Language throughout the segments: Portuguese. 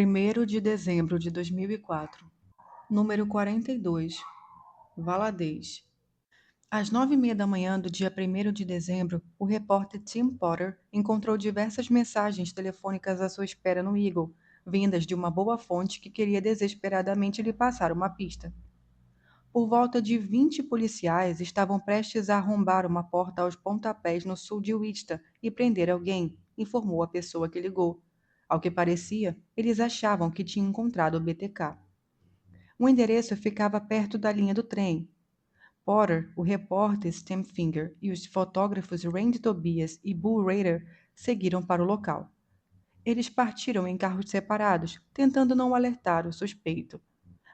1º de dezembro de 2004, número 42, Valadez. Às 9h30 da manhã do dia 1º de dezembro, o repórter Tim Potter encontrou diversas mensagens telefônicas à sua espera no Eagle, vindas de uma boa fonte que queria desesperadamente lhe passar uma pista. Por volta de 20 policiais estavam prestes a arrombar uma porta aos pontapés no sul de Wichita e prender alguém, informou a pessoa que ligou. Ao que parecia, eles achavam que tinham encontrado o BTK. O endereço ficava perto da linha do trem. Potter, o repórter Stan Finger e os fotógrafos Randy Tobias e Bull Rader seguiram para o local. Eles partiram em carros separados, tentando não alertar o suspeito.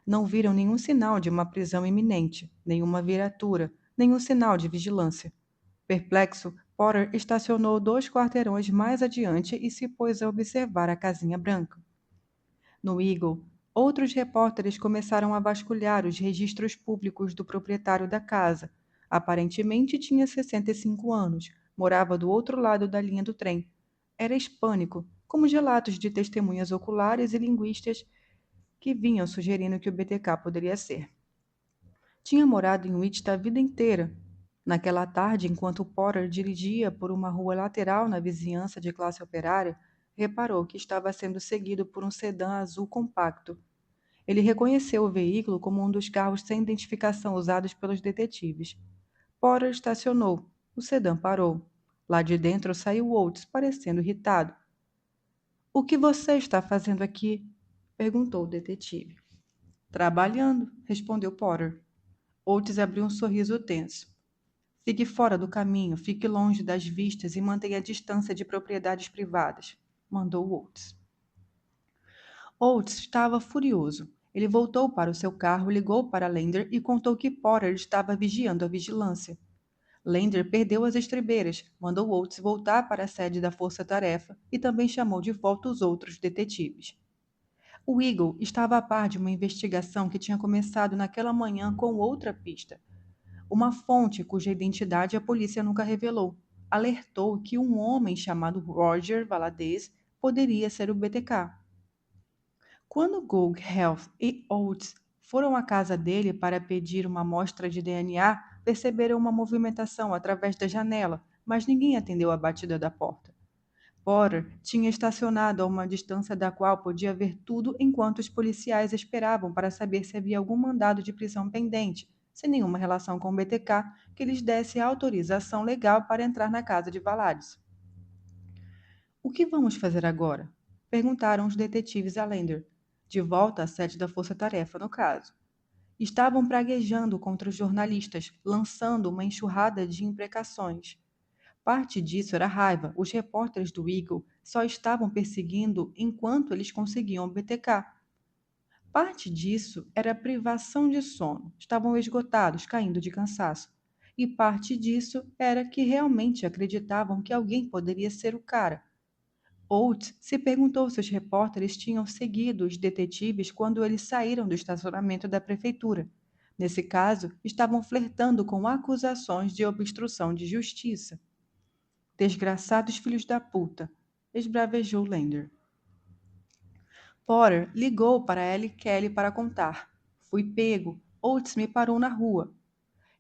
Não viram nenhum sinal de uma prisão iminente, nenhuma viatura, nenhum sinal de vigilância. Perplexo, Potter estacionou 2 quarteirões mais adiante e se pôs a observar a casinha branca. No Eagle, outros repórteres começaram a vasculhar os registros públicos do proprietário da casa. Aparentemente tinha 65 anos, morava do outro lado da linha do trem. Era hispânico, como os relatos de testemunhas oculares e linguistas que vinham sugerindo que o BTK poderia ser. Tinha morado em Wichita a vida inteira. Naquela tarde, enquanto Potter dirigia por uma rua lateral na vizinhança de classe operária, reparou que estava sendo seguido por um sedã azul compacto. Ele reconheceu o veículo como um dos carros sem identificação usados pelos detetives. Potter estacionou. O sedã parou. Lá de dentro saiu Oates, parecendo irritado. "O que você está fazendo aqui?" perguntou o detetive. "Trabalhando", respondeu Potter. Oates abriu um sorriso tenso. "Fique fora do caminho, fique longe das vistas e mantenha a distância de propriedades privadas", mandou Oates. Oates estava furioso. Ele voltou para o seu carro, ligou para Lander e contou que Potter estava vigiando a vigilância. Lander perdeu as estribeiras, mandou Oates voltar para a sede da força-tarefa e também chamou de volta os outros detetives. O Eagle estava a par de uma investigação que tinha começado naquela manhã com outra pista. Uma fonte cuja identidade a polícia nunca revelou alertou que um homem chamado Roger Valadez poderia ser o BTK. Quando Gould Health e Oates foram à casa dele para pedir uma amostra de DNA, perceberam uma movimentação através da janela, mas ninguém atendeu a batida da porta. Potter tinha estacionado a uma distância da qual podia ver tudo enquanto os policiais esperavam para saber se havia algum mandado de prisão pendente, sem nenhuma relação com o BTK, que lhes desse a autorização legal para entrar na casa de Valadez. "O que vamos fazer agora?" perguntaram os detetives a Lander, de volta à sede da força-tarefa no caso. Estavam praguejando contra os jornalistas, lançando uma enxurrada de imprecações. Parte disso era raiva. Os repórteres do Eagle só estavam perseguindo enquanto eles conseguiam o BTK. Parte disso era privação de sono. Estavam esgotados, caindo de cansaço. E parte disso era que realmente acreditavam que alguém poderia ser o cara. Oates se perguntou se os repórteres tinham seguido os detetives quando eles saíram do estacionamento da prefeitura. Nesse caso, estavam flertando com acusações de obstrução de justiça. "Desgraçados filhos da puta", esbravejou Lander. Potter ligou para Ellie Kelly para contar. "Fui pego. Oates me parou na rua."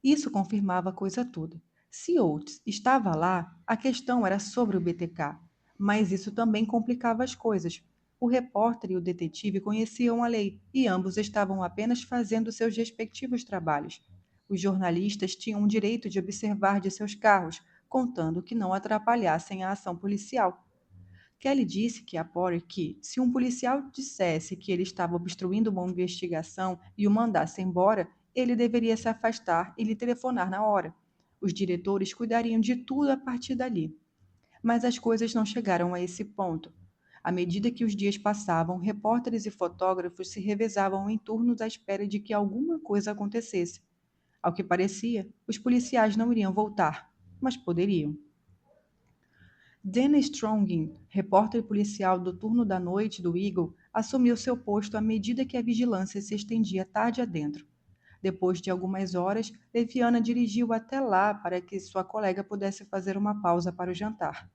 Isso confirmava a coisa toda. Se Oates estava lá, a questão era sobre o BTK. Mas isso também complicava as coisas. O repórter e o detetive conheciam a lei e ambos estavam apenas fazendo seus respectivos trabalhos. Os jornalistas tinham o direito de observar de seus carros, contando que não atrapalhassem a ação policial. Kelly disse que a Potter que, se um policial dissesse que ele estava obstruindo uma investigação e o mandasse embora, ele deveria se afastar e lhe telefonar na hora. Os diretores cuidariam de tudo a partir dali. Mas as coisas não chegaram a esse ponto. À medida que os dias passavam, repórteres e fotógrafos se revezavam em turnos à espera de que alguma coisa acontecesse. Ao que parecia, os policiais não iriam voltar, mas poderiam. Dana Strongin, repórter policial do turno da noite do Eagle, assumiu seu posto à medida que a vigilância se estendia tarde adentro. Depois de algumas horas, Leviana dirigiu até lá para que sua colega pudesse fazer uma pausa para o jantar.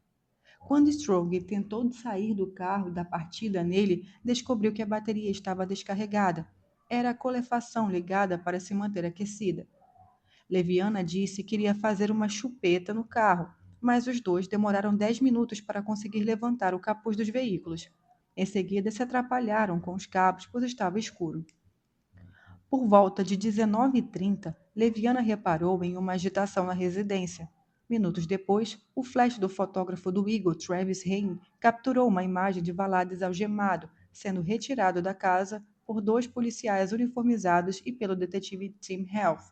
Quando Strong tentou sair do carro da partida nele, descobriu que a bateria estava descarregada. Era a colefação ligada para se manter aquecida. Leviana disse que iria fazer uma chupeta no carro, mas os dois demoraram 10 minutos para conseguir levantar o capuz dos veículos. Em seguida, se atrapalharam com os cabos, pois estava escuro. Por volta de 19h30, Leviana reparou em uma agitação na residência. Minutos depois, o flash do fotógrafo do Eagle, Travis Hain, capturou uma imagem de Valades algemado, sendo retirado da casa por dois policiais uniformizados e pelo detetive Tim Health.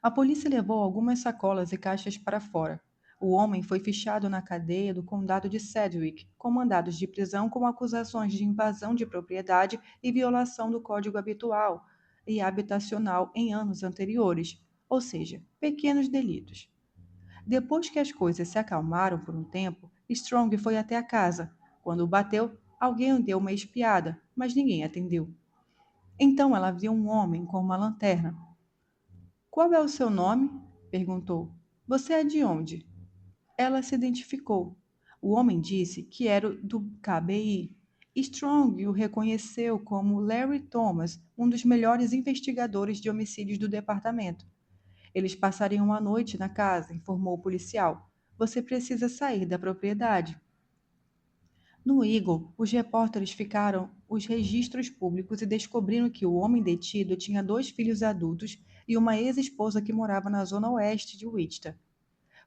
A polícia levou algumas sacolas e caixas para fora. O homem foi fichado na cadeia do condado de Sedgwick, com mandados de prisão com acusações de invasão de propriedade e violação do código habitual e habitacional em anos anteriores, ou seja, pequenos delitos. Depois que as coisas se acalmaram por um tempo, Strong foi até a casa. Quando o bateu, alguém deu uma espiada, mas ninguém atendeu. Então ela viu um homem com uma lanterna. "Qual é o seu nome?" perguntou. "Você é de onde?" Ela se identificou. O homem disse que era do KBI. Strong o reconheceu como Larry Thomas, um dos melhores investigadores de homicídios do departamento. Eles passariam a noite na casa, informou o policial. "Você precisa sair da propriedade." No Eagle, os repórteres ficaram os registros públicos e descobriram que o homem detido tinha 2 filhos adultos e uma ex-esposa que morava na zona oeste de Wichita.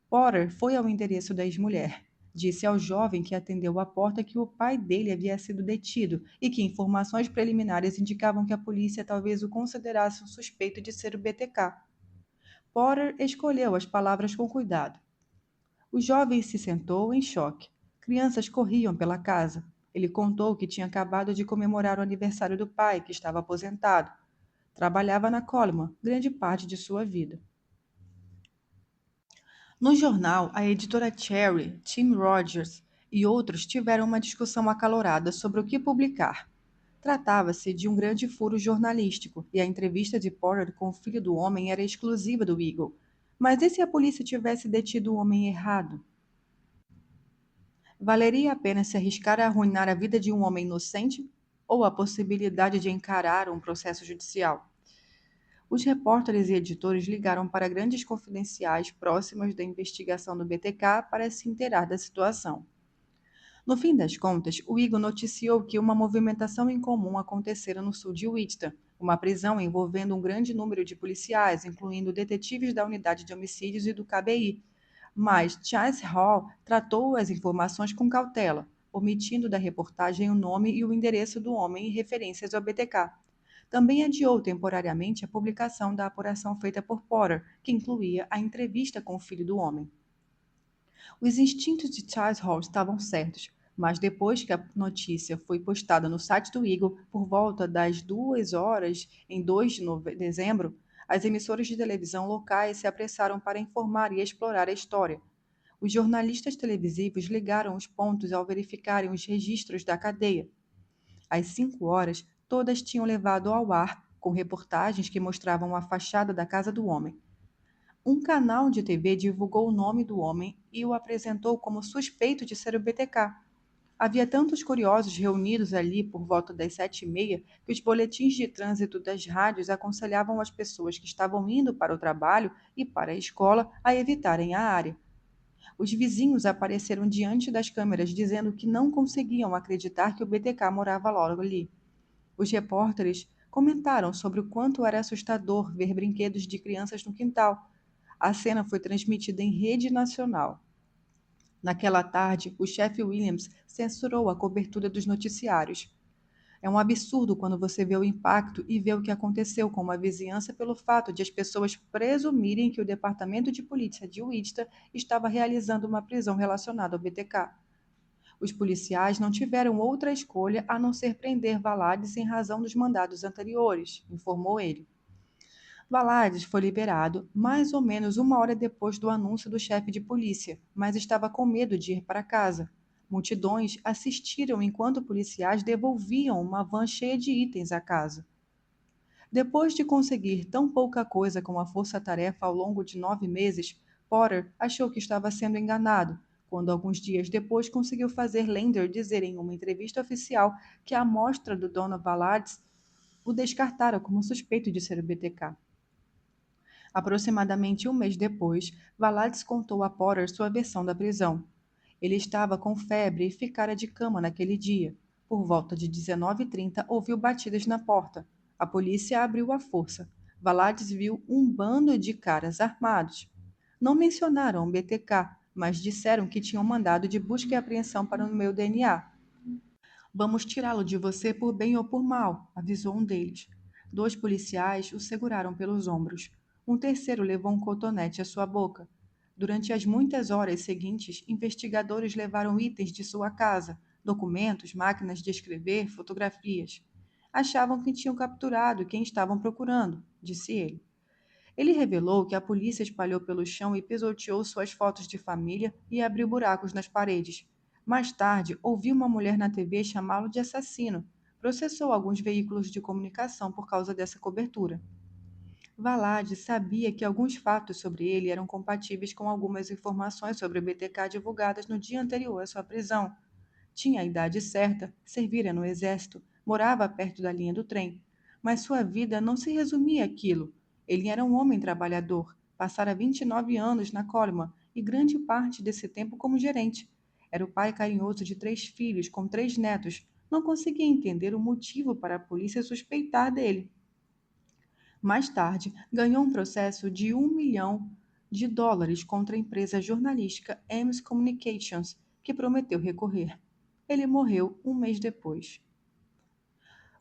Potter foi ao endereço da ex-mulher. Disse ao jovem que atendeu a porta que o pai dele havia sido detido e que informações preliminares indicavam que a polícia talvez o considerasse um suspeito de ser o BTK. Potter escolheu as palavras com cuidado. O jovem se sentou em choque. Crianças corriam pela casa. Ele contou que tinha acabado de comemorar o aniversário do pai, que estava aposentado. Trabalhava na Coleman grande parte de sua vida. No jornal, a editora Cherry, Tim Rogers e outros tiveram uma discussão acalorada sobre o que publicar. Tratava-se de um grande furo jornalístico e a entrevista de Potter com o filho do homem era exclusiva do Eagle. Mas e se a polícia tivesse detido o homem errado? Valeria a pena se arriscar a arruinar a vida de um homem inocente ou a possibilidade de encarar um processo judicial? Os repórteres e editores ligaram para grandes confidenciais próximas da investigação do BTK para se inteirar da situação. No fim das contas, o Eagle noticiou que uma movimentação incomum acontecera no sul de Wichita, uma prisão envolvendo um grande número de policiais, incluindo detetives da unidade de homicídios e do KBI. Mas Chase Hall tratou as informações com cautela, omitindo da reportagem o nome e o endereço do homem e referências ao BTK. Também adiou temporariamente a publicação da apuração feita por Potter, que incluía a entrevista com o filho do homem. Os instintos de Charles Hall estavam certos, mas depois que a notícia foi postada no site do Eagle, por volta das 2 horas, em 2 de dezembro, as emissoras de televisão locais se apressaram para informar e explorar a história. Os jornalistas televisivos ligaram os pontos ao verificarem os registros da cadeia. Às 5 horas, todas tinham levado ao ar, com reportagens que mostravam a fachada da casa do homem. Um canal de TV divulgou o nome do homem e o apresentou como suspeito de ser o BTK. Havia tantos curiosos reunidos ali por volta das 7h30 que os boletins de trânsito das rádios aconselhavam as pessoas que estavam indo para o trabalho e para a escola a evitarem a área. Os vizinhos apareceram diante das câmeras dizendo que não conseguiam acreditar que o BTK morava logo ali. Os repórteres comentaram sobre o quanto era assustador ver brinquedos de crianças no quintal. A cena foi transmitida em rede nacional. Naquela tarde, o chefe Williams censurou a cobertura dos noticiários. É um absurdo quando você vê o impacto e vê o que aconteceu com uma vizinhança pelo fato de as pessoas presumirem que o Departamento de Polícia de Wichita estava realizando uma prisão relacionada ao BTK. Os policiais não tiveram outra escolha a não ser prender Valades em razão dos mandados anteriores, informou ele. Valades foi liberado mais ou menos 1 hora depois do anúncio do chefe de polícia, mas estava com medo de ir para casa. Multidões assistiram enquanto policiais devolviam uma van cheia de itens à casa. Depois de conseguir tão pouca coisa com a força-tarefa ao longo de 9 meses, Potter achou que estava sendo enganado. quando alguns dias depois conseguiu fazer Lander dizer em uma entrevista oficial que a amostra do Dona Valades o descartara como suspeito de ser o BTK. Aproximadamente um mês depois, Valades contou a Potter sua versão da prisão. Ele estava com febre e ficara de cama naquele dia. Por volta de 19h30, ouviu batidas na porta. A polícia abriu à força. Valades viu um bando de caras armados. Não mencionaram o BTK, mas disseram que tinham mandado de busca e apreensão para o meu DNA. Vamos tirá-lo de você por bem ou por mal, avisou um deles. 2 policiais o seguraram pelos ombros. Um terceiro levou um cotonete à sua boca. Durante as muitas horas seguintes, investigadores levaram itens de sua casa, documentos, máquinas de escrever, fotografias. Achavam que tinham capturado quem estavam procurando, disse ele. Ele revelou que a polícia espalhou pelo chão e pisoteou suas fotos de família e abriu buracos nas paredes. Mais tarde, ouviu uma mulher na TV chamá-lo de assassino. Processou alguns veículos de comunicação por causa dessa cobertura. Valade sabia que alguns fatos sobre ele eram compatíveis com algumas informações sobre o BTK divulgadas no dia anterior à sua prisão. Tinha a idade certa, servira no exército, morava perto da linha do trem. Mas sua vida não se resumia àquilo. Ele era um homem trabalhador, passara 29 anos na Coleman e grande parte desse tempo como gerente. Era o pai carinhoso de 3 filhos, com 3 netos. Não conseguia entender o motivo para a polícia suspeitar dele. Mais tarde, ganhou um processo de US$ 1 milhão contra a empresa jornalística Ames Communications, que prometeu recorrer. Ele morreu um mês depois.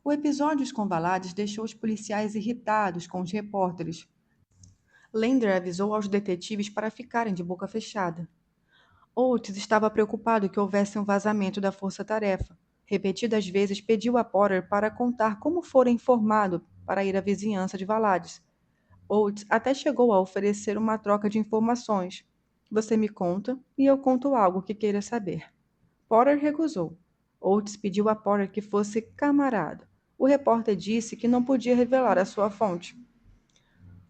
O episódio com Valades deixou os policiais irritados com os repórteres. Lander avisou aos detetives para ficarem de boca fechada. Oates estava preocupado que houvesse um vazamento da força-tarefa. Repetidas vezes pediu a Potter para contar como fora informado para ir à vizinhança de Valades. Oates até chegou a oferecer uma troca de informações. Você me conta e eu conto algo que queira saber. Potter recusou. Oates pediu a Potter que fosse camarada. O repórter disse que não podia revelar a sua fonte.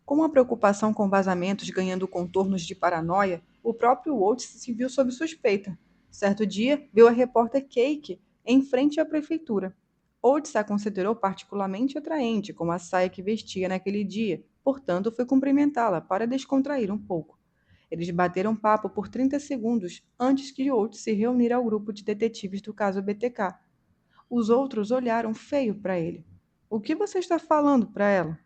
Com a preocupação com vazamentos ganhando contornos de paranoia, o próprio Oates se viu sob suspeita. Certo dia, viu a repórter Cake em frente à prefeitura. Oates a considerou particularmente atraente com a saia que vestia naquele dia, portanto foi cumprimentá-la para descontrair um pouco. Eles bateram papo por 30 segundos antes que Oates se reunir ao grupo de detetives do caso BTK. Os outros olharam feio para ele. O que você está falando para ela?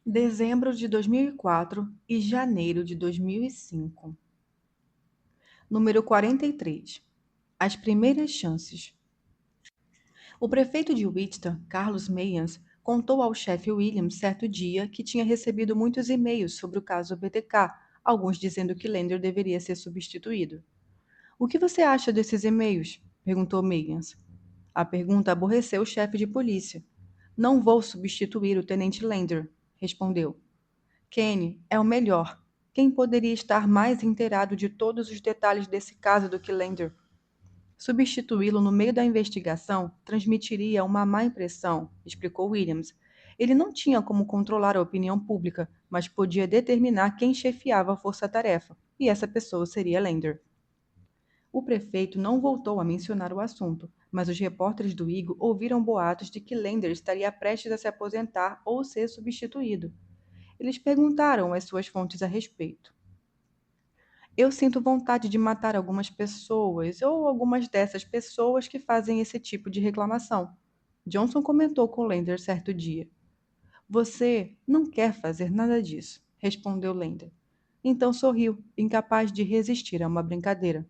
Dezembro de 2004 e janeiro de 2005. Número 43. As primeiras chances. O prefeito de Wichita, Carlos Mayans, contou ao chefe Williams certo dia que tinha recebido muitos e-mails sobre o caso BTK, alguns dizendo que Lander deveria ser substituído. O que você acha desses e-mails? Perguntou Mayans. A pergunta aborreceu o chefe de polícia. Não vou substituir o tenente Lander, respondeu. Kenny é o melhor. Quem poderia estar mais inteirado de todos os detalhes desse caso do que Lander? Substituí-lo no meio da investigação transmitiria uma má impressão, explicou Williams. Ele não tinha como controlar a opinião pública, mas podia determinar quem chefiava a força-tarefa, e essa pessoa seria Lander. O prefeito não voltou a mencionar o assunto, mas os repórteres do Eagle ouviram boatos de que Lander estaria prestes a se aposentar ou ser substituído. Eles perguntaram às suas fontes a respeito. Eu sinto vontade de matar algumas pessoas, ou algumas dessas pessoas que fazem esse tipo de reclamação. Johnson comentou com Lander certo dia. Você não quer fazer nada disso, respondeu Lander. Então sorriu, incapaz de resistir a uma brincadeira.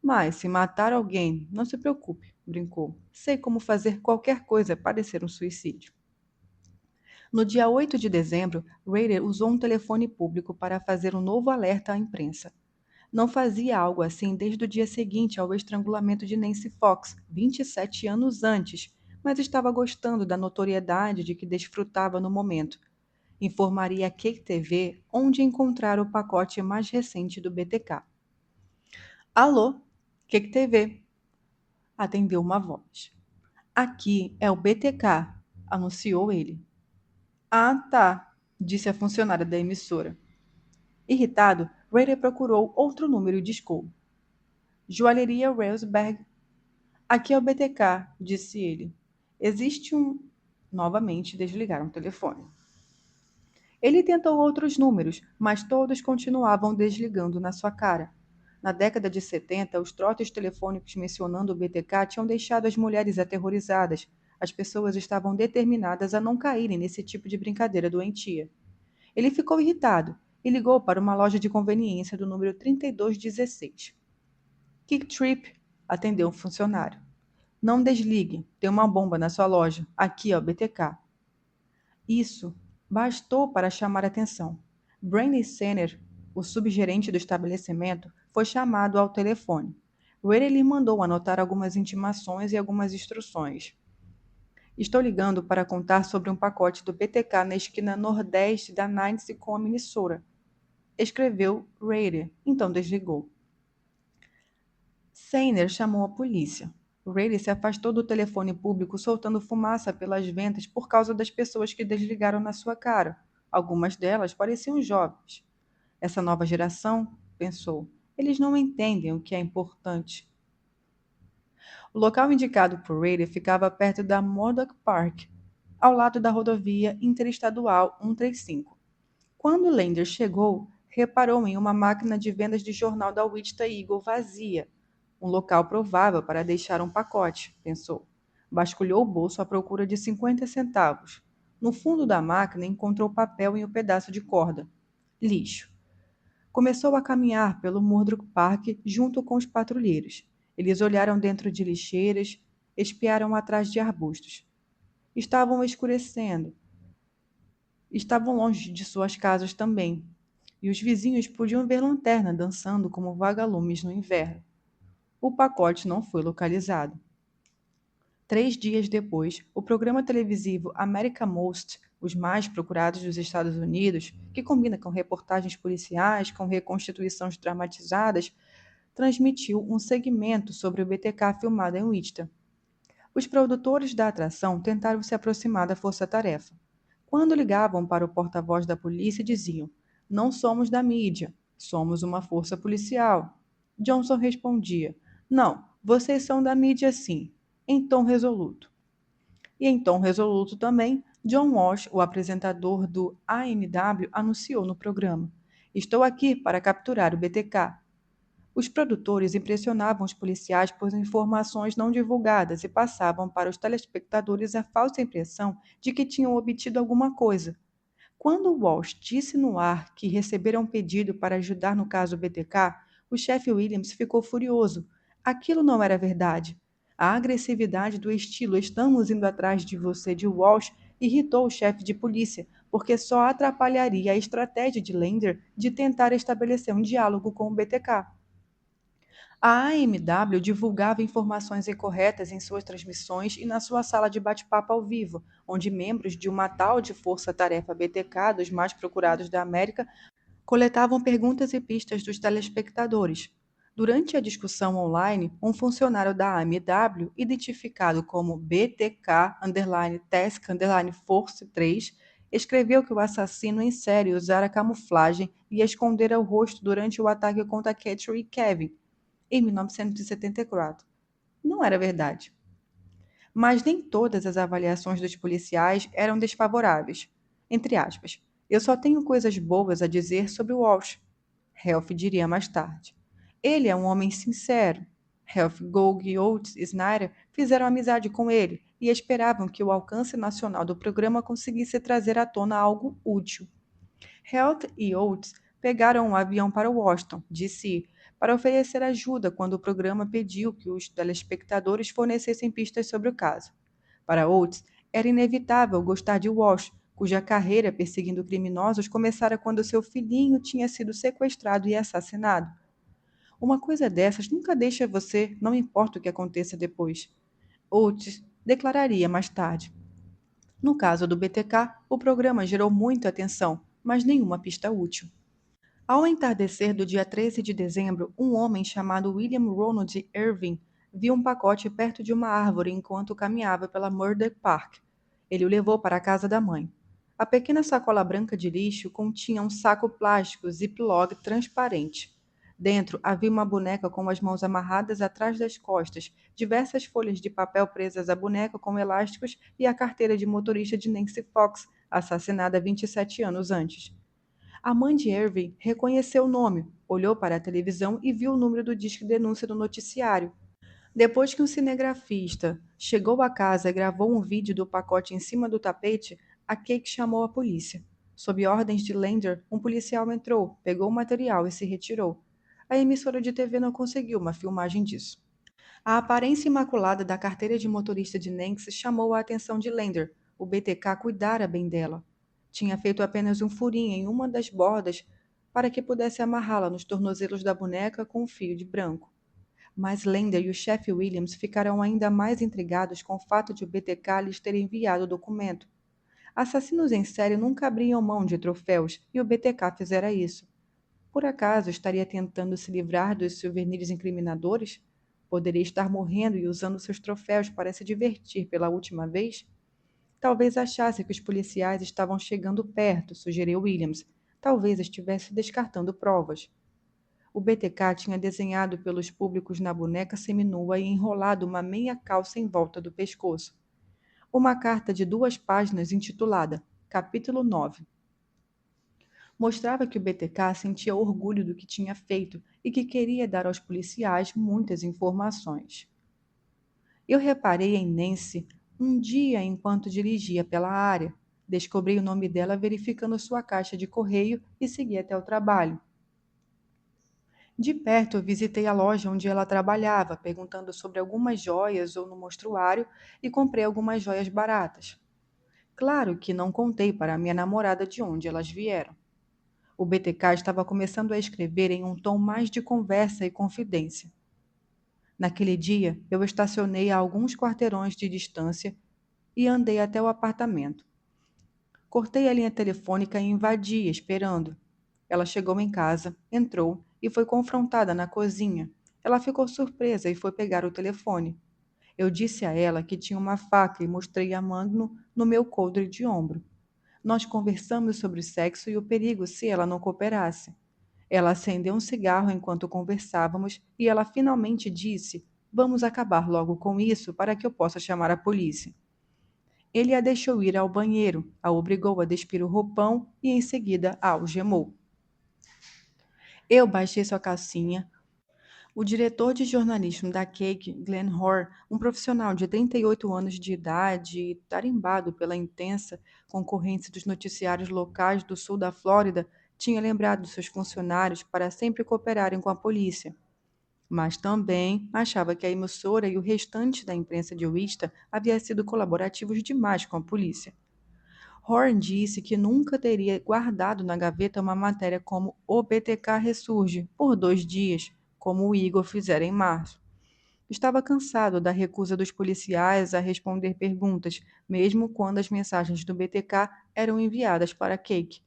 Mas se matar alguém, não se preocupe, brincou. Sei como fazer qualquer coisa parecer um suicídio. No dia 8 de dezembro, Rader usou um telefone público para fazer um novo alerta à imprensa. Não fazia algo assim desde o dia seguinte ao estrangulamento de Nancy Fox, 27 anos antes, mas estava gostando da notoriedade de que desfrutava no momento. Informaria a Cake TV onde encontrar o pacote mais recente do BTK. Alô, Cake TV, atendeu uma voz. Aqui é o BTK, anunciou ele. Ah, tá, disse a funcionária da emissora. Irritado, Rader procurou outro número e discou. Joalheria Railsberg. Aqui é o BTK, disse ele. Existe um... Novamente desligaram o telefone. Ele tentou outros números, mas todos continuavam desligando na sua cara. Na década de 70, os trotes telefônicos mencionando o BTK tinham deixado as mulheres aterrorizadas. As pessoas estavam determinadas a não caírem nesse tipo de brincadeira doentia. Ele ficou irritado e ligou para uma loja de conveniência do número 3216. Kick Trip, atendeu um funcionário. Não desligue, tem uma bomba na sua loja. Aqui é o BTK. Isso bastou para chamar a atenção. Brandy Senner, o subgerente do estabelecimento, foi chamado ao telefone. Ray lhe mandou anotar algumas intimações e algumas instruções. Estou ligando para contar sobre um pacote do BTK na esquina nordeste da Ninth com a Minnesota. Escreveu Ray, então desligou. Senner chamou a polícia. Ray se afastou do telefone público soltando fumaça pelas ventas por causa das pessoas que desligaram na sua cara. Algumas delas pareciam jovens. Essa nova geração, pensou, eles não entendem o que é importante. O local indicado por Ray ficava perto da Modoc Park, ao lado da rodovia interestadual 135. Quando Lander chegou, reparou em uma máquina de vendas de jornal da Wichita Eagle vazia. Um local provável para deixar um pacote, pensou. Vasculhou o bolso à procura de 50 centavos. No fundo da máquina encontrou papel e um pedaço de corda. Lixo. Começou a caminhar pelo Murdrook Park junto com os patrulheiros. Eles olharam dentro de lixeiras, espiaram atrás de arbustos. Estavam escurecendo. Estavam longe de suas casas também, e os vizinhos podiam ver lanterna dançando como vagalumes no inverno. O pacote não foi localizado. 3 dias depois, o programa televisivo America Most, os mais procurados dos Estados Unidos, que combina com reportagens policiais, com reconstituições dramatizadas, transmitiu um segmento sobre o BTK filmado em Wichita. Os produtores da atração tentaram se aproximar da força-tarefa. Quando ligavam para o porta-voz da polícia, diziam: "Não somos da mídia, somos uma força policial." Johnson respondia: "Não, vocês são da mídia sim," em tom resoluto. E em tom resoluto também, John Walsh, o apresentador do AMW, anunciou no programa: "Estou aqui para capturar o BTK." Os produtores impressionavam os policiais por informações não divulgadas e passavam para os telespectadores a falsa impressão de que tinham obtido alguma coisa. Quando Walsh disse no ar que receberam um pedido para ajudar no caso BTK, o chefe Williams ficou furioso. Aquilo não era verdade. A agressividade do estilo "estamos indo atrás de você" de Walsh irritou o chefe de polícia, porque só atrapalharia a estratégia de Lander de tentar estabelecer um diálogo com o BTK. A AMW divulgava informações incorretas em suas transmissões e na sua sala de bate-papo ao vivo, onde membros de uma tal de Força-Tarefa BTK, dos mais procurados da América, coletavam perguntas e pistas dos telespectadores. Durante a discussão online, um funcionário da AMW, identificado como BTK_Task_Force 3, escreveu que o assassino em série usara camuflagem e escondera o rosto durante o ataque contra Catherine e Kevin, em 1974. Não era verdade. Mas nem todas as avaliações dos policiais eram desfavoráveis. Entre aspas, "Eu só tenho coisas boas a dizer sobre Walsh", Ralph diria mais tarde. "Ele é um homem sincero." Ralph Gould e Oates Snyder fizeram amizade com ele e esperavam que o alcance nacional do programa conseguisse trazer à tona algo útil. Heath e Oates pegaram um avião para Washington, D.C., para oferecer ajuda quando o programa pediu que os telespectadores fornecessem pistas sobre o caso. Para Oates, era inevitável gostar de Walsh, cuja carreira perseguindo criminosos começara quando seu filhinho tinha sido sequestrado e assassinado. "Uma coisa dessas nunca deixa você, não importa o que aconteça depois", Oates declararia mais tarde. No caso do BTK, o programa gerou muita atenção, mas nenhuma pista útil. Ao entardecer do dia 13 de dezembro, um homem chamado William Ronald Irving viu um pacote perto de uma árvore enquanto caminhava pela Murdoch Park. Ele o levou para a casa da mãe. A pequena sacola branca de lixo continha um saco plástico Ziploc transparente. Dentro havia uma boneca com as mãos amarradas atrás das costas, diversas folhas de papel presas à boneca com elásticos e a carteira de motorista de Nancy Fox, assassinada 27 anos antes. A mãe de Irving reconheceu o nome, olhou para a televisão e viu o número do disque denúncia no noticiário. Depois que um cinegrafista chegou à casa e gravou um vídeo do pacote em cima do tapete, a Cake chamou a polícia. Sob ordens de Lander, um policial entrou, pegou o material e se retirou. A emissora de TV não conseguiu uma filmagem disso. A aparência imaculada da carteira de motorista de Nancy chamou a atenção de Lander. O BTK cuidara bem dela. Tinha feito apenas um furinho em uma das bordas para que pudesse amarrá-la nos tornozelos da boneca com um fio de branco. Mas Lander e o chefe Williams ficaram ainda mais intrigados com o fato de o BTK lhes ter enviado o documento. Assassinos em série nunca abriam mão de troféus, e o BTK fizera isso. Por acaso estaria tentando se livrar dos souvenirs incriminadores? Poderia estar morrendo e usando seus troféus para se divertir pela última vez? Talvez achasse que os policiais estavam chegando perto, sugeriu Williams. Talvez estivesse descartando provas. O BTK tinha desenhado pelos públicos na boneca seminua e enrolado uma meia calça em volta do pescoço. Uma carta de 2 páginas intitulada Capítulo 9 mostrava que o BTK sentia orgulho do que tinha feito e que queria dar aos policiais muitas informações. Eu reparei em Nancy um dia enquanto dirigia pela área. Descobri o nome dela verificando sua caixa de correio e segui até o trabalho. De perto, eu visitei a loja onde ela trabalhava, perguntando sobre algumas joias ou no mostruário e comprei algumas joias baratas. Claro que não contei para minha namorada de onde elas vieram. O BTK estava começando a escrever em um tom mais de conversa e confidência. Naquele dia, eu estacionei a alguns quarteirões de distância e andei até o apartamento. Cortei a linha telefônica e invadi, esperando. Ela chegou em casa, entrou e foi confrontada na cozinha. Ela ficou surpresa e foi pegar o telefone. Eu disse a ela que tinha uma faca e mostrei a Magno no meu coldre de ombro. Nós conversamos sobre o sexo e o perigo se ela não cooperasse. Ela acendeu um cigarro enquanto conversávamos e ela finalmente disse: Vamos acabar logo com isso para que eu possa chamar a polícia. Ele a deixou ir ao banheiro, a obrigou a despir o roupão e em seguida a algemou. Eu baixei sua calcinha. O diretor de jornalismo da Cake, Glenn Hoare, um profissional de 38 anos de idade e tarimbado pela intensa concorrência dos noticiários locais do sul da Flórida, tinha lembrado seus funcionários para sempre cooperarem com a polícia. Mas também achava que a emissora e o restante da imprensa de Wichita haviam sido colaborativos demais com a polícia. Horn disse que nunca teria guardado na gaveta uma matéria como O BTK ressurge, por 2 dias, como o Igor fizera em março. Estava cansado da recusa dos policiais a responder perguntas, mesmo quando as mensagens do BTK eram enviadas para Cake.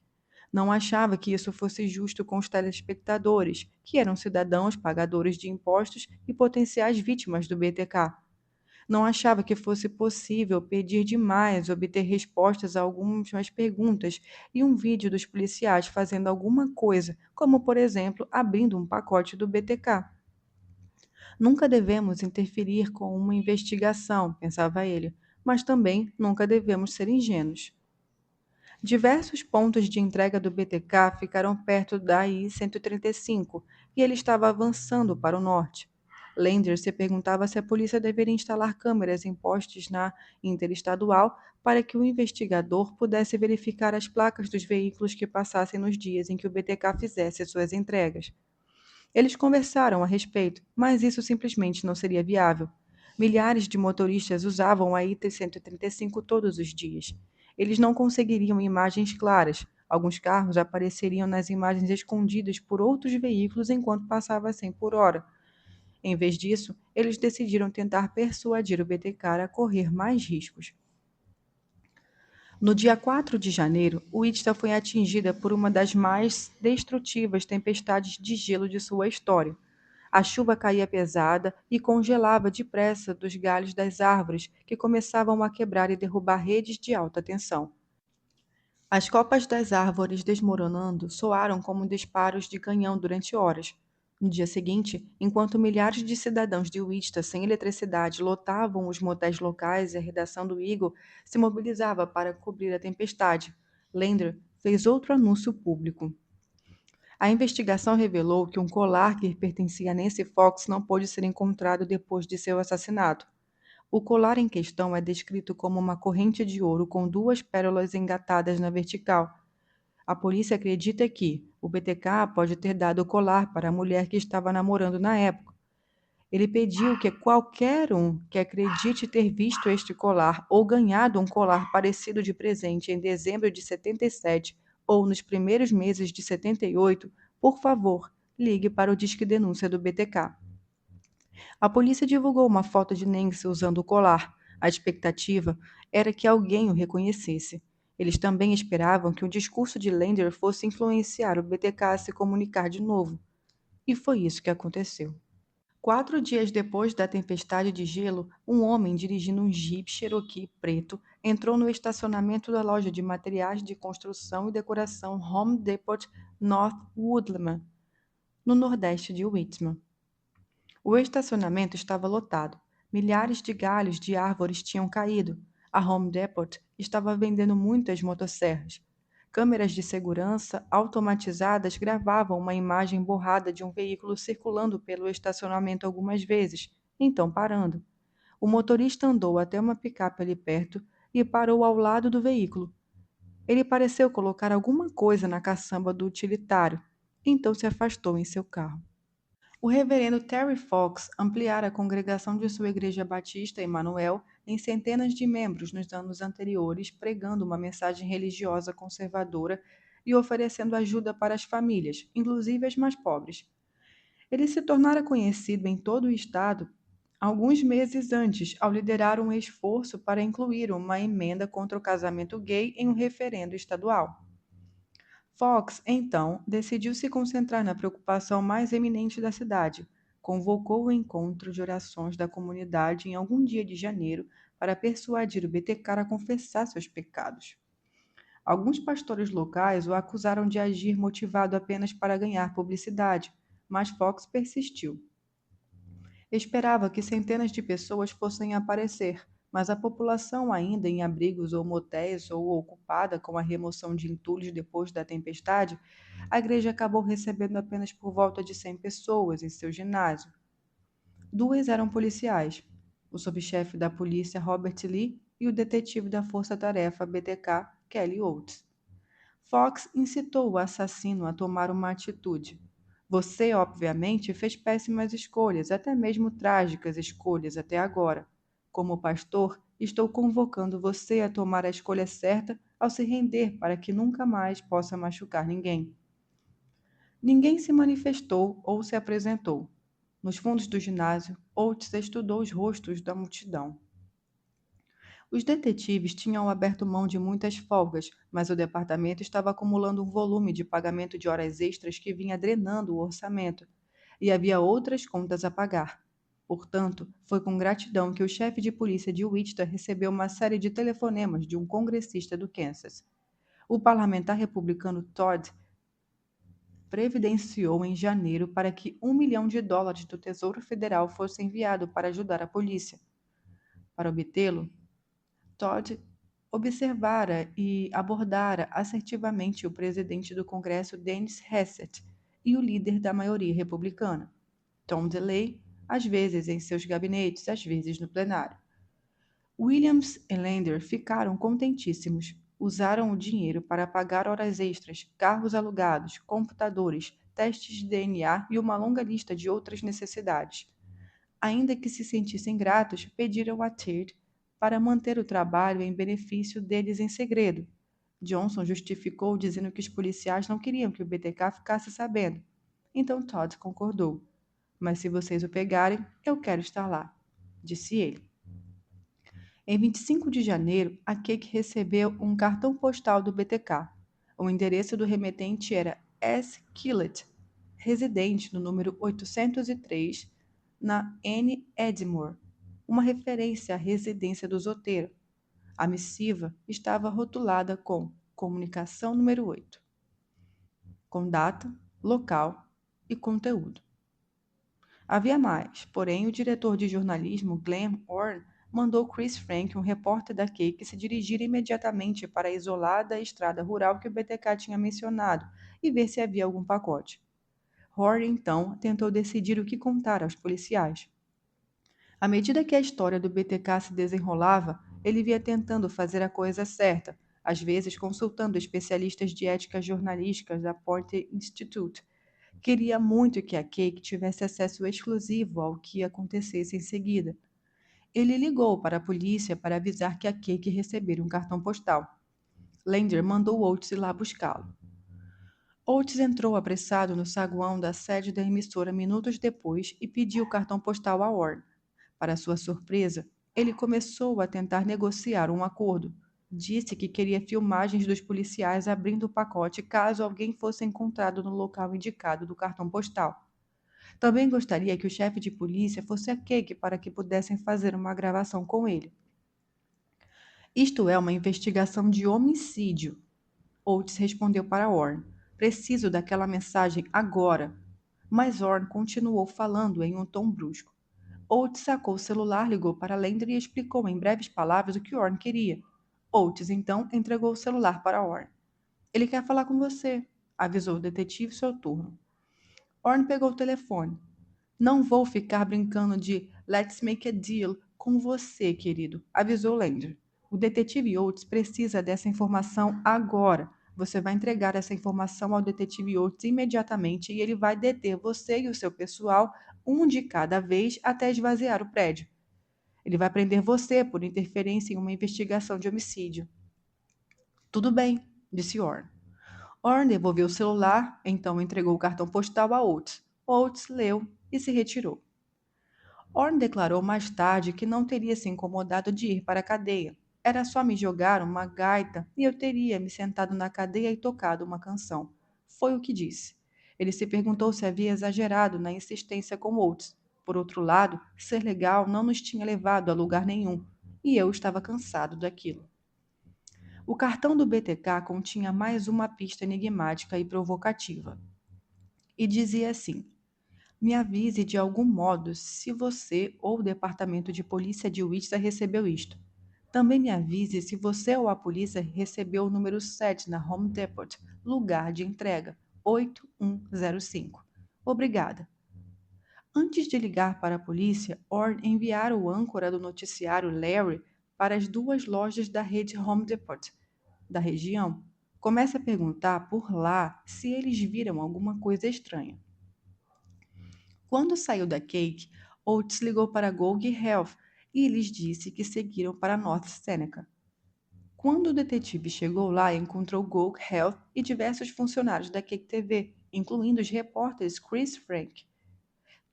Não achava que isso fosse justo com os telespectadores, que eram cidadãos pagadores de impostos e potenciais vítimas do BTK. Não achava que fosse possível pedir demais, obter respostas a algumas perguntas e um vídeo dos policiais fazendo alguma coisa, como, por exemplo, abrindo um pacote do BTK. Nunca devemos interferir com uma investigação, pensava ele, mas também nunca devemos ser ingênuos. Diversos pontos de entrega do BTK ficaram perto da I-135 e ele estava avançando para o norte. Lander se perguntava se a polícia deveria instalar câmeras em postes na interestadual para que o investigador pudesse verificar as placas dos veículos que passassem nos dias em que o BTK fizesse suas entregas. Eles conversaram a respeito, mas isso simplesmente não seria viável. Milhares de motoristas usavam a IT-135 todos os dias. Eles não conseguiriam imagens claras. Alguns carros apareceriam nas imagens escondidos por outros veículos enquanto passava a 100 por hora. Em vez disso, eles decidiram tentar persuadir o BTK a correr mais riscos. No dia 4 de janeiro, Wichita foi atingida por uma das mais destrutivas tempestades de gelo de sua história. A chuva caía pesada e congelava depressa dos galhos das árvores, que começavam a quebrar e derrubar redes de alta tensão. As copas das árvores desmoronando soaram como disparos de canhão durante horas. No dia seguinte, enquanto milhares de cidadãos de Wichita sem eletricidade lotavam os motéis locais e a redação do Eagle se mobilizava para cobrir a tempestade, Lander fez outro anúncio público. A investigação revelou que um colar que pertencia a Nancy Fox não pôde ser encontrado depois de seu assassinato. O colar em questão é descrito como uma corrente de ouro com duas pérolas engatadas na vertical. A polícia acredita que o BTK pode ter dado o colar para a mulher que estava namorando na época. Ele pediu que qualquer um que acredite ter visto este colar ou ganhado um colar parecido de presente em dezembro de 77 ou nos primeiros meses de 78, por favor, ligue para o Disque Denúncia do BTK. A polícia divulgou uma foto de Nancy usando o colar. A expectativa era que alguém o reconhecesse. Eles também esperavam que o discurso de Lander fosse influenciar o BTK a se comunicar de novo. E foi isso que aconteceu. 4 dias depois da tempestade de gelo, um homem dirigindo um Jeep Cherokee preto entrou no estacionamento da loja de materiais de construção e decoração Home Depot North Woodlawn, no nordeste de Whitman. O estacionamento estava lotado. Milhares de galhos de árvores tinham caído. A Home Depot estava vendendo muitas motosserras. Câmeras de segurança automatizadas gravavam uma imagem borrada de um veículo circulando pelo estacionamento algumas vezes, então parando. O motorista andou até uma picape ali perto e parou ao lado do veículo. Ele pareceu colocar alguma coisa na caçamba do utilitário, então se afastou em seu carro. O reverendo Terry Fox ampliara a congregação de sua igreja batista Emmanuel em centenas de membros nos anos anteriores, pregando uma mensagem religiosa conservadora e oferecendo ajuda para as famílias, inclusive as mais pobres. Ele se tornara conhecido em todo o estado alguns meses antes, ao liderar um esforço para incluir uma emenda contra o casamento gay em um referendo estadual. Fox, então, decidiu se concentrar na preocupação mais eminente da cidade. Convocou o encontro de orações da comunidade em algum dia de janeiro para persuadir o BTK a confessar seus pecados. Alguns pastores locais o acusaram de agir motivado apenas para ganhar publicidade, mas Fox persistiu. Esperava que centenas de pessoas fossem aparecer, mas a população ainda em abrigos ou motéis ou ocupada com a remoção de entulhos depois da tempestade, a igreja acabou recebendo apenas por volta de 100 pessoas em seu ginásio. Duas eram policiais, o subchefe da polícia Robert Lee e o detetive da força-tarefa BTK Kelly Oates. Fox incitou o assassino a tomar uma atitude. Você, obviamente, fez péssimas escolhas, até mesmo trágicas escolhas até agora. Como pastor, estou convocando você a tomar a escolha certa ao se render para que nunca mais possa machucar ninguém. Ninguém se manifestou ou se apresentou. Nos fundos do ginásio, Oates estudou os rostos da multidão. Os detetives tinham aberto mão de muitas folgas, mas o departamento estava acumulando um volume de pagamento de horas extras que vinha drenando o orçamento, e havia outras contas a pagar. Portanto, foi com gratidão que o chefe de polícia de Wichita recebeu uma série de telefonemas de um congressista do Kansas. O parlamentar republicano Todd previdenciou em janeiro para que $1 milhão do Tesouro Federal fosse enviado para ajudar a polícia. Para obtê-lo, Todd observara e abordara assertivamente o presidente do Congresso Dennis Hastert e o líder da maioria republicana, Tom DeLay, às vezes em seus gabinetes, às vezes no plenário. Williams e Lander ficaram contentíssimos. Usaram o dinheiro para pagar horas extras, carros alugados, computadores, testes de DNA e uma longa lista de outras necessidades. Ainda que se sentissem gratos, pediram a Ted para manter o trabalho em benefício deles em segredo. Johnson justificou dizendo que os policiais não queriam que o BTK ficasse sabendo. Então Todd concordou. Mas se vocês o pegarem, eu quero estar lá, disse ele. Em 25 de janeiro, a Cake recebeu um cartão postal do BTK. O endereço do remetente era S. Killett, residente no número 803, na N. Edmore, uma referência à residência do Zoteiro. A missiva estava rotulada com Comunicação número 8, com data, local e conteúdo. Havia mais, porém o diretor de jornalismo, Glenn Orr, mandou Chris Frank, um repórter da Cake, se dirigir imediatamente para a isolada estrada rural que o BTK tinha mencionado e ver se havia algum pacote. Orr, então, tentou decidir o que contar aos policiais. À medida que a história do BTK se desenrolava, ele via tentando fazer a coisa certa, às vezes consultando especialistas de ética jornalística da Porter Institute. Queria muito que a Cake tivesse acesso exclusivo ao que acontecesse em seguida. Ele ligou para a polícia para avisar que a Cake recebera um cartão postal. Lander mandou Oates ir lá buscá-lo. Oates entrou apressado no saguão da sede da emissora minutos depois e pediu o cartão postal a Orne. Para sua surpresa, ele começou a tentar negociar um acordo. Disse que queria filmagens dos policiais abrindo o pacote caso alguém fosse encontrado no local indicado do cartão postal. Também gostaria que o chefe de polícia fosse a Cake para que pudessem fazer uma gravação com ele. Isto é uma investigação de homicídio, Oates respondeu para Orne. Preciso daquela mensagem agora. Mas Orne continuou falando em um tom brusco. Oates sacou o celular, ligou para Lander e explicou em breves palavras o que Orne queria. Oates, então, entregou o celular para Orne. Ele quer falar com você, avisou o detetive seu turno. Orne pegou o telefone. Não vou ficar brincando de let's make a deal com você, querido, avisou Lander. O detetive Oates precisa dessa informação agora. Você vai entregar essa informação ao detetive Oates imediatamente e ele vai deter você e o seu pessoal, um de cada vez, até esvaziar o prédio. Ele vai prender você por interferência em uma investigação de homicídio. Tudo bem, disse Orne. Orne devolveu o celular, então entregou o cartão postal a Oates. Oates leu e se retirou. Orne declarou mais tarde que não teria se incomodado de ir para a cadeia. Era só me jogar uma gaita e eu teria me sentado na cadeia e tocado uma canção. Foi o que disse. Ele se perguntou se havia exagerado na insistência com Oates. Por outro lado, ser legal não nos tinha levado a lugar nenhum, e eu estava cansado daquilo. O cartão do BTK continha mais uma pista enigmática e provocativa. E dizia assim: me avise de algum modo se você ou o departamento de polícia de Wichita recebeu isto. Também me avise se você ou a polícia recebeu o número 7 na Home Depot, lugar de entrega 8105. Obrigada. Antes de ligar para a polícia, Orne enviara o âncora do noticiário Larry para as duas lojas da rede Home Depot da região. Comece a perguntar por lá se eles viram alguma coisa estranha. Quando saiu da Cake, Oates ligou para Gold Health e lhes disse que seguiram para North Seneca. Quando o detetive chegou lá, encontrou Gold Health e diversos funcionários da Cake TV, incluindo os repórteres Chris Frank.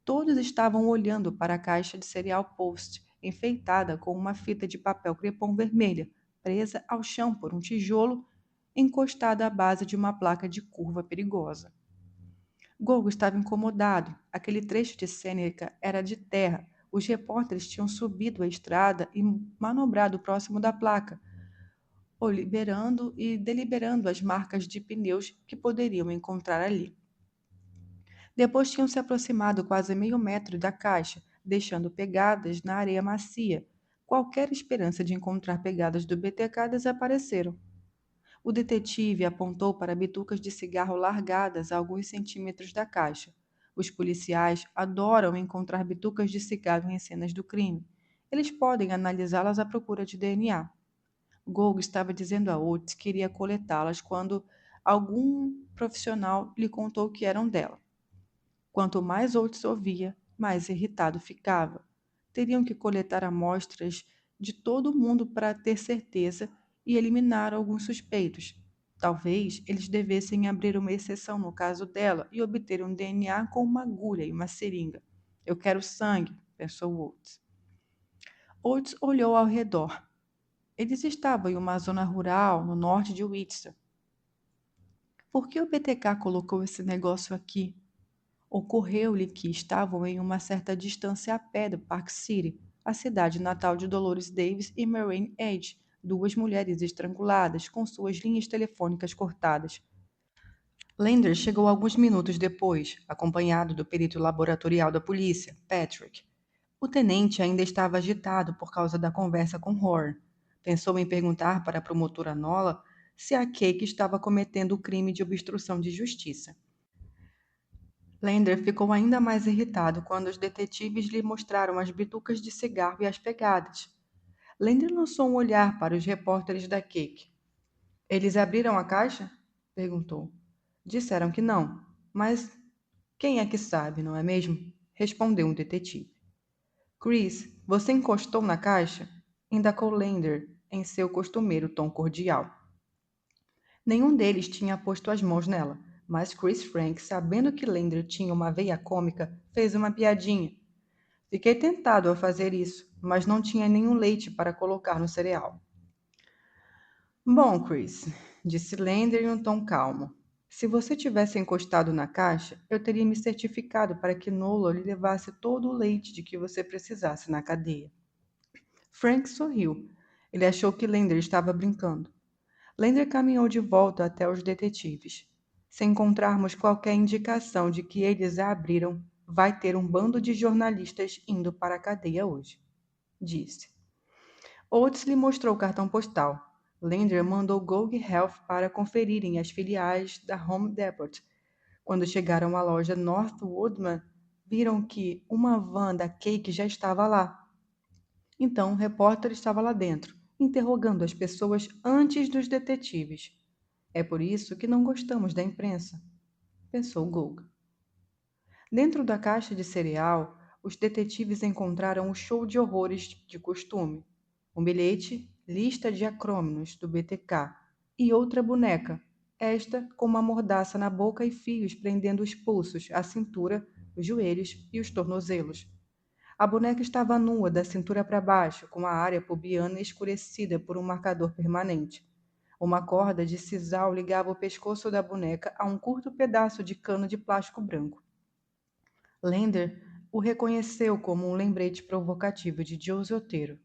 Todos estavam olhando para a caixa de cereal Post, enfeitada com uma fita de papel crepom vermelha, presa ao chão por um tijolo encostada à base de uma placa de curva perigosa. Gogo estava incomodado. Aquele trecho de Sêneca era de terra. Os repórteres tinham subido a estrada e manobrado próximo da placa, ou liberando e deliberando as marcas de pneus que poderiam encontrar ali. Depois tinham se aproximado quase meio metro da caixa, deixando pegadas na areia macia. Qualquer esperança de encontrar pegadas do BTK desapareceram. O detetive apontou para bitucas de cigarro largadas a alguns centímetros da caixa. Os policiais adoram encontrar bitucas de cigarro em cenas do crime. Eles podem analisá-las à procura de DNA. Gold estava dizendo a Oates que iria coletá-las quando algum profissional lhe contou que eram dela. Quanto mais Oates ouvia, mais irritado ficava. Teriam que coletar amostras de todo mundo para ter certeza e eliminar alguns suspeitos. Talvez eles devessem abrir uma exceção no caso dela e obter um DNA com uma agulha e uma seringa. Eu quero sangue, pensou Oates. Oates olhou ao redor. Eles estavam em uma zona rural no norte de Wichita. Por que o BTK colocou esse negócio aqui? Ocorreu-lhe que estavam em uma certa distância a pé do Park City, a cidade natal de Dolores Davis e Maureen Edge, duas mulheres estranguladas com suas linhas telefônicas cortadas. Lander chegou alguns minutos depois, acompanhado do perito laboratorial da polícia, Patrick. O tenente ainda estava agitado por causa da conversa com Horn. Pensou em perguntar para a promotora Nola se a Cake estava cometendo o crime de obstrução de justiça. Lander ficou ainda mais irritado quando os detetives lhe mostraram as bitucas de cigarro e as pegadas. Lander lançou um olhar para os repórteres da Cake. Eles abriram a caixa? Perguntou. Disseram que não, mas quem é que sabe, não é mesmo? Respondeu um detetive. Chris, você encostou na caixa? Indagou Lander em seu costumeiro tom cordial. Nenhum deles tinha posto as mãos nela, mas Chris Frank, sabendo que Lander tinha uma veia cômica, fez uma piadinha. Fiquei tentado a fazer isso, mas não tinha nenhum leite para colocar no cereal. Bom, Chris, disse Lander em um tom calmo. Se você tivesse encostado na caixa, eu teria me certificado para que Nola lhe levasse todo o leite de que você precisasse na cadeia. Frank sorriu. Ele achou que Lander estava brincando. Lander caminhou de volta até os detetives. Se encontrarmos qualquer indicação de que eles a abriram, vai ter um bando de jornalistas indo para a cadeia hoje, disse. Oates lhe mostrou o cartão postal. Lander mandou Gold Health para conferirem as filiais da Home Depot. Quando chegaram à loja North Woodman, viram que uma van da Cake já estava lá. Então o repórter estava lá dentro, interrogando as pessoas antes dos detetives. É por isso que não gostamos da imprensa, pensou Gould. Dentro da caixa de cereal, os detetives encontraram o show de horrores de costume. Um bilhete, lista de acrômenos do BTK e outra boneca, esta com uma mordaça na boca e fios prendendo os pulsos, a cintura, os joelhos e os tornozelos. A boneca estava nua da cintura para baixo, com a área pubiana escurecida por um marcador permanente. Uma corda de sisal ligava o pescoço da boneca a um curto pedaço de cano de plástico branco. Lander o reconheceu como um lembrete provocativo de Josie Otero.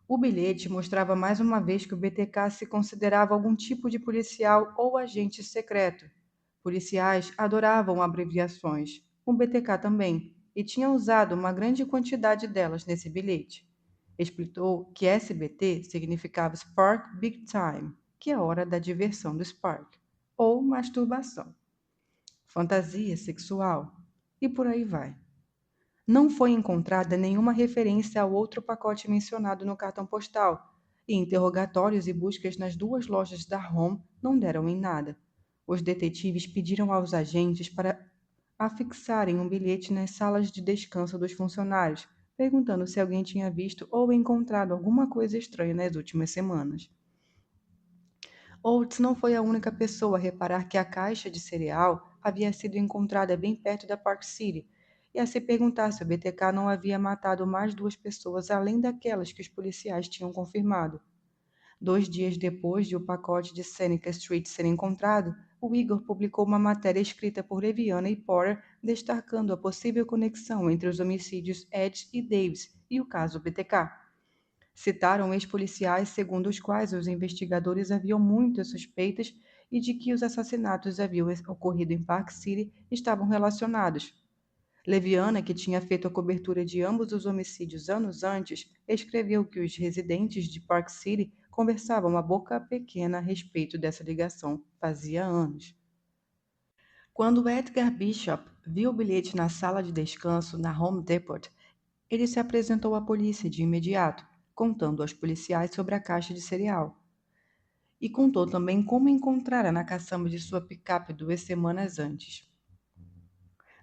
O bilhete mostrava mais uma vez que o BTK se considerava algum tipo de policial ou agente secreto. Policiais adoravam abreviações, o BTK também, e tinha usado uma grande quantidade delas nesse bilhete. Explicou que SBT significava Spark Big Time, que é a hora da diversão do Spark, ou masturbação, fantasia sexual, e por aí vai. Não foi encontrada nenhuma referência ao outro pacote mencionado no cartão postal, e interrogatórios e buscas nas duas lojas da Home não deram em nada. Os detetives pediram aos agentes para afixarem um bilhete nas salas de descanso dos funcionários, perguntando se alguém tinha visto ou encontrado alguma coisa estranha nas últimas semanas. Oates não foi a única pessoa a reparar que a caixa de cereal havia sido encontrada bem perto da Park City e a se perguntar se o BTK não havia matado mais duas pessoas além daquelas que os policiais tinham confirmado. 2 dias depois de o pacote de Seneca Street ser encontrado, o Igor publicou uma matéria escrita por Leviana e Porter destacando a possível conexão entre os homicídios Edge e Davis e o caso BTK. Citaram ex-policiais segundo os quais os investigadores haviam muitas suspeitas e de que os assassinatos haviam ocorrido em Park City estavam relacionados. Leviana, que tinha feito a cobertura de ambos os homicídios anos antes, escreveu que os residentes de Park City conversavam a boca pequena a respeito dessa ligação fazia anos. Quando Edgar Bishop viu o bilhete na sala de descanso na Home Depot, ele se apresentou à polícia de imediato, contando aos policiais sobre a caixa de cereal. E contou também como encontrara na caçamba de sua picape 2 semanas antes.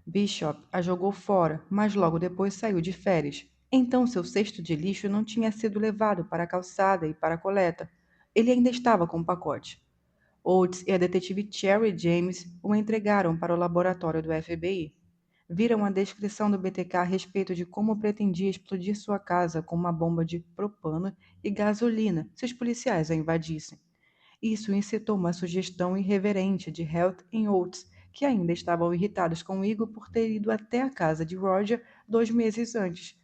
Bishop a jogou fora, mas logo depois saiu de férias. Então seu cesto de lixo não tinha sido levado para a calçada e para a coleta. Ele ainda estava com o pacote. Oates e a detetive Cherry James o entregaram para o laboratório do FBI. Viram a descrição do BTK a respeito de como pretendia explodir sua casa com uma bomba de propano e gasolina se os policiais a invadissem. Isso incitou uma sugestão irreverente de Heath em Oates, que ainda estavam irritados com Igor por ter ido até a casa de Roger 2 meses antes.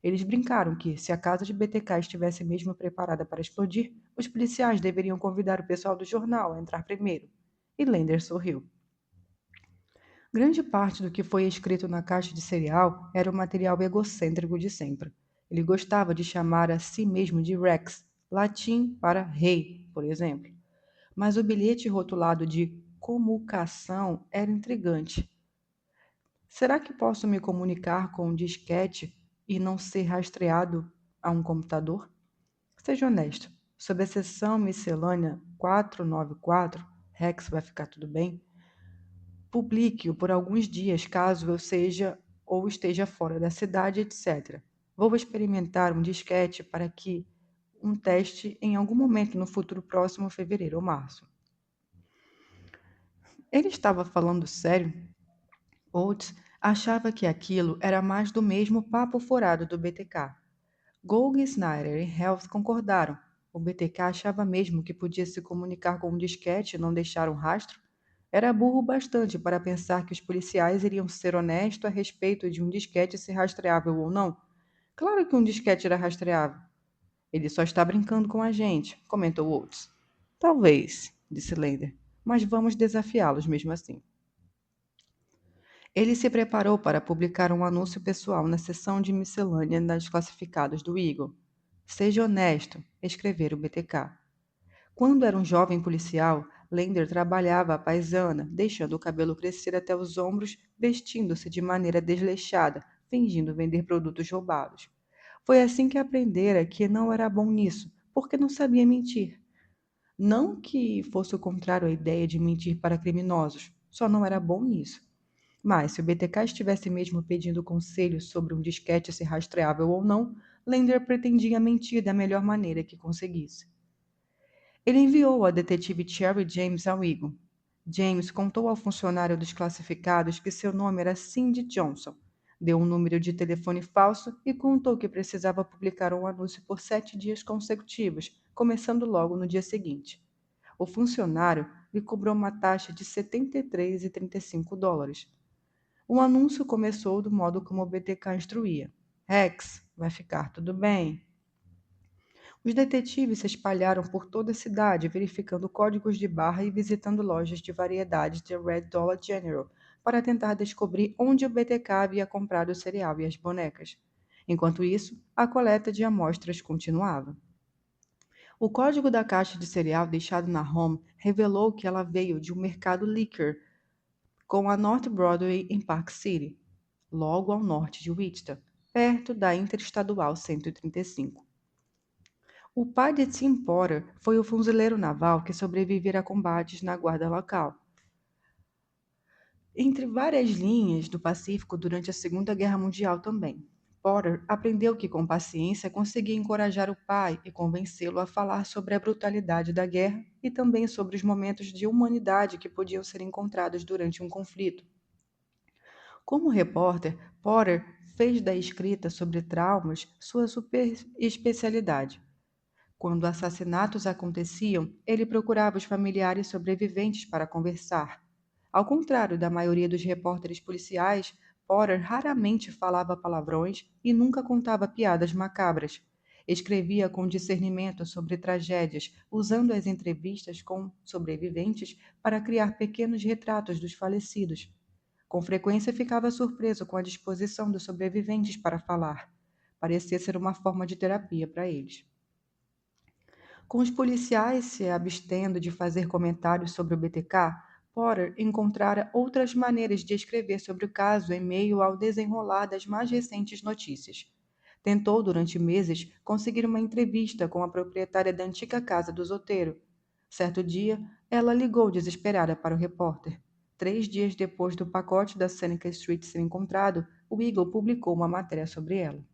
Eles brincaram que, se a casa de BTK estivesse mesmo preparada para explodir, os policiais deveriam convidar o pessoal do jornal a entrar primeiro. E Lender sorriu. Grande parte do que foi escrito na caixa de cereal era o material egocêntrico de sempre. Ele gostava de chamar a si mesmo de Rex, latim para rei, por exemplo. Mas o bilhete rotulado de comunicação era intrigante. Será que posso me comunicar com um disquete e não ser rastreado a um computador? Seja honesto. Sob a seção miscelânea 494, Rex vai ficar tudo bem? Publique-o por alguns dias caso eu seja ou esteja fora da cidade, etc. Vou experimentar um disquete para que um teste em algum momento no futuro próximo, fevereiro ou março. Ele estava falando sério? Oates achava que aquilo era mais do mesmo papo furado do BTK. Gould, Snyder e Heath concordaram. O BTK achava mesmo que podia se comunicar com um disquete e não deixar um rastro? Era burro bastante para pensar que os policiais iriam ser honestos a respeito de um disquete ser rastreável ou não. Claro que um disquete era rastreável. Ele só está brincando com a gente, comentou Oates. Talvez, disse Lender, mas vamos desafiá-los mesmo assim. Ele se preparou para publicar um anúncio pessoal na seção de miscelânea das classificadas do Eagle. Seja honesto, escrever o BTK. Quando era um jovem policial, Lender trabalhava à paisana, deixando o cabelo crescer até os ombros, vestindo-se de maneira desleixada, fingindo vender produtos roubados. Foi assim que aprendera que não era bom nisso, porque não sabia mentir. Não que fosse o contrário à ideia de mentir para criminosos, só não era bom nisso. Mas, se o BTK estivesse mesmo pedindo conselhos sobre um disquete ser rastreável ou não, Lender pretendia mentir da melhor maneira que conseguisse. Ele enviou a detetive Cherry James ao Eagle. James contou ao funcionário dos classificados que seu nome era Cindy Johnson. Deu um número de telefone falso e contou que precisava publicar um anúncio por 7 dias consecutivos, começando logo no dia seguinte. O funcionário lhe cobrou uma taxa de $73,35. O anúncio começou do modo como o BTK instruía. Rex, vai ficar tudo bem. Os detetives se espalharam por toda a cidade, verificando códigos de barra e visitando lojas de variedades de Red Dollar General para tentar descobrir onde o BTK havia comprado o cereal e as bonecas. Enquanto isso, a coleta de amostras continuava. O código da caixa de cereal deixado na home revelou que ela veio de um mercado liquor com a North Broadway em Park City, logo ao norte de Wichita, perto da Interestadual 135. O pai de Tim Potter foi o fuzileiro naval que sobrevivera a combates na guarda local, entre várias linhas do Pacífico durante a Segunda Guerra Mundial também. Potter aprendeu que com paciência conseguia encorajar o pai e convencê-lo a falar sobre a brutalidade da guerra e também sobre os momentos de humanidade que podiam ser encontrados durante um conflito. Como repórter, Potter fez da escrita sobre traumas sua super especialidade. Quando assassinatos aconteciam, ele procurava os familiares sobreviventes para conversar. Ao contrário da maioria dos repórteres policiais, Potter raramente falava palavrões e nunca contava piadas macabras. Escrevia com discernimento sobre tragédias, usando as entrevistas com sobreviventes para criar pequenos retratos dos falecidos. Com frequência ficava surpreso com a disposição dos sobreviventes para falar. Parecia ser uma forma de terapia para eles. Com os policiais se abstendo de fazer comentários sobre o BTK, Potter encontrara outras maneiras de escrever sobre o caso em meio ao desenrolar das mais recentes notícias. Tentou, durante meses, conseguir uma entrevista com a proprietária da antiga casa do Zoteiro. Certo dia, ela ligou desesperada para o repórter. 3 dias depois do pacote da Seneca Street ser encontrado, o Eagle publicou uma matéria sobre ela.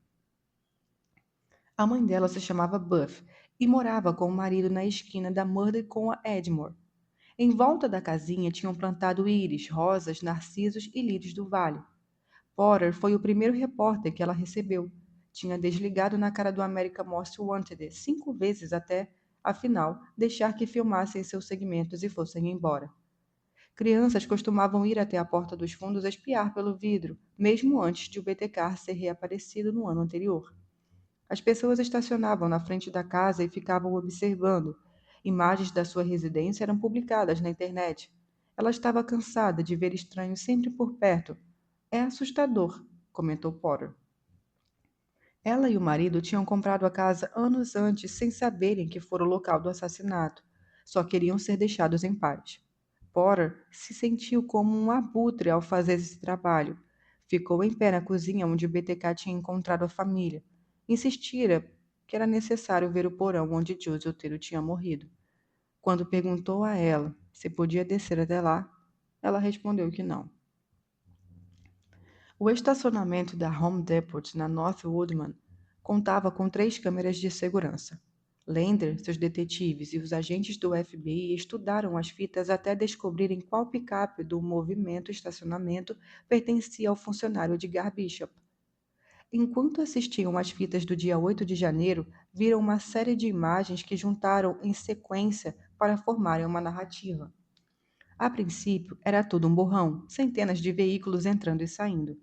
A mãe dela se chamava Buff e morava com o marido na esquina da Murder com a Edmore. Em volta da casinha tinham plantado íris, rosas, narcisos e lírios do vale. Potter foi o primeiro repórter que ela recebeu. Tinha desligado na cara do America Most Wanted 5 vezes até, afinal, deixar que filmassem seus segmentos e fossem embora. Crianças costumavam ir até a porta dos fundos espiar pelo vidro, mesmo antes de o BTK ser reaparecido no ano anterior. As pessoas estacionavam na frente da casa e ficavam observando. Imagens da sua residência eram publicadas na internet. Ela estava cansada de ver estranhos sempre por perto. É assustador, comentou Potter. Ela e o marido tinham comprado a casa anos antes sem saberem que fora o local do assassinato. Só queriam ser deixados em paz. Potter se sentiu como um abutre ao fazer esse trabalho. Ficou em pé na cozinha onde o BTK tinha encontrado a família. Insistira que era necessário ver o porão onde Josie Otero tinha morrido. Quando perguntou a ela se podia descer até lá, ela respondeu que não. O estacionamento da Home Depot na North Woodman contava com 3 câmeras de segurança. Lander, seus detetives e os agentes do FBI estudaram as fitas até descobrirem qual picape do movimento estacionamento pertencia ao funcionário de Gar Bishop. Enquanto assistiam às fitas do dia 8 de janeiro, viram uma série de imagens que juntaram em sequência para formarem uma narrativa. A princípio, era tudo um borrão, centenas de veículos entrando e saindo.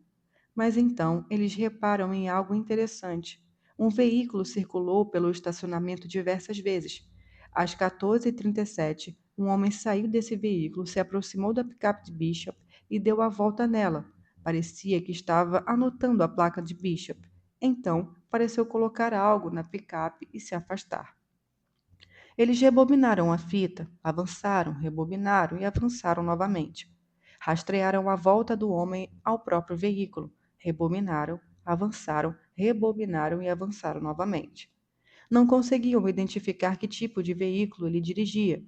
Mas então eles reparam em algo interessante. Um veículo circulou pelo estacionamento diversas vezes. Às 14h37, um homem saiu desse veículo, se aproximou da picape de Bishop e deu a volta nela. Parecia que estava anotando a placa de Bishop. Então, pareceu colocar algo na picape e se afastar. Eles rebobinaram a fita, avançaram, rebobinaram e avançaram novamente. Rastrearam a volta do homem ao próprio veículo, rebobinaram, avançaram, rebobinaram e avançaram novamente. Não conseguiam identificar que tipo de veículo ele dirigia.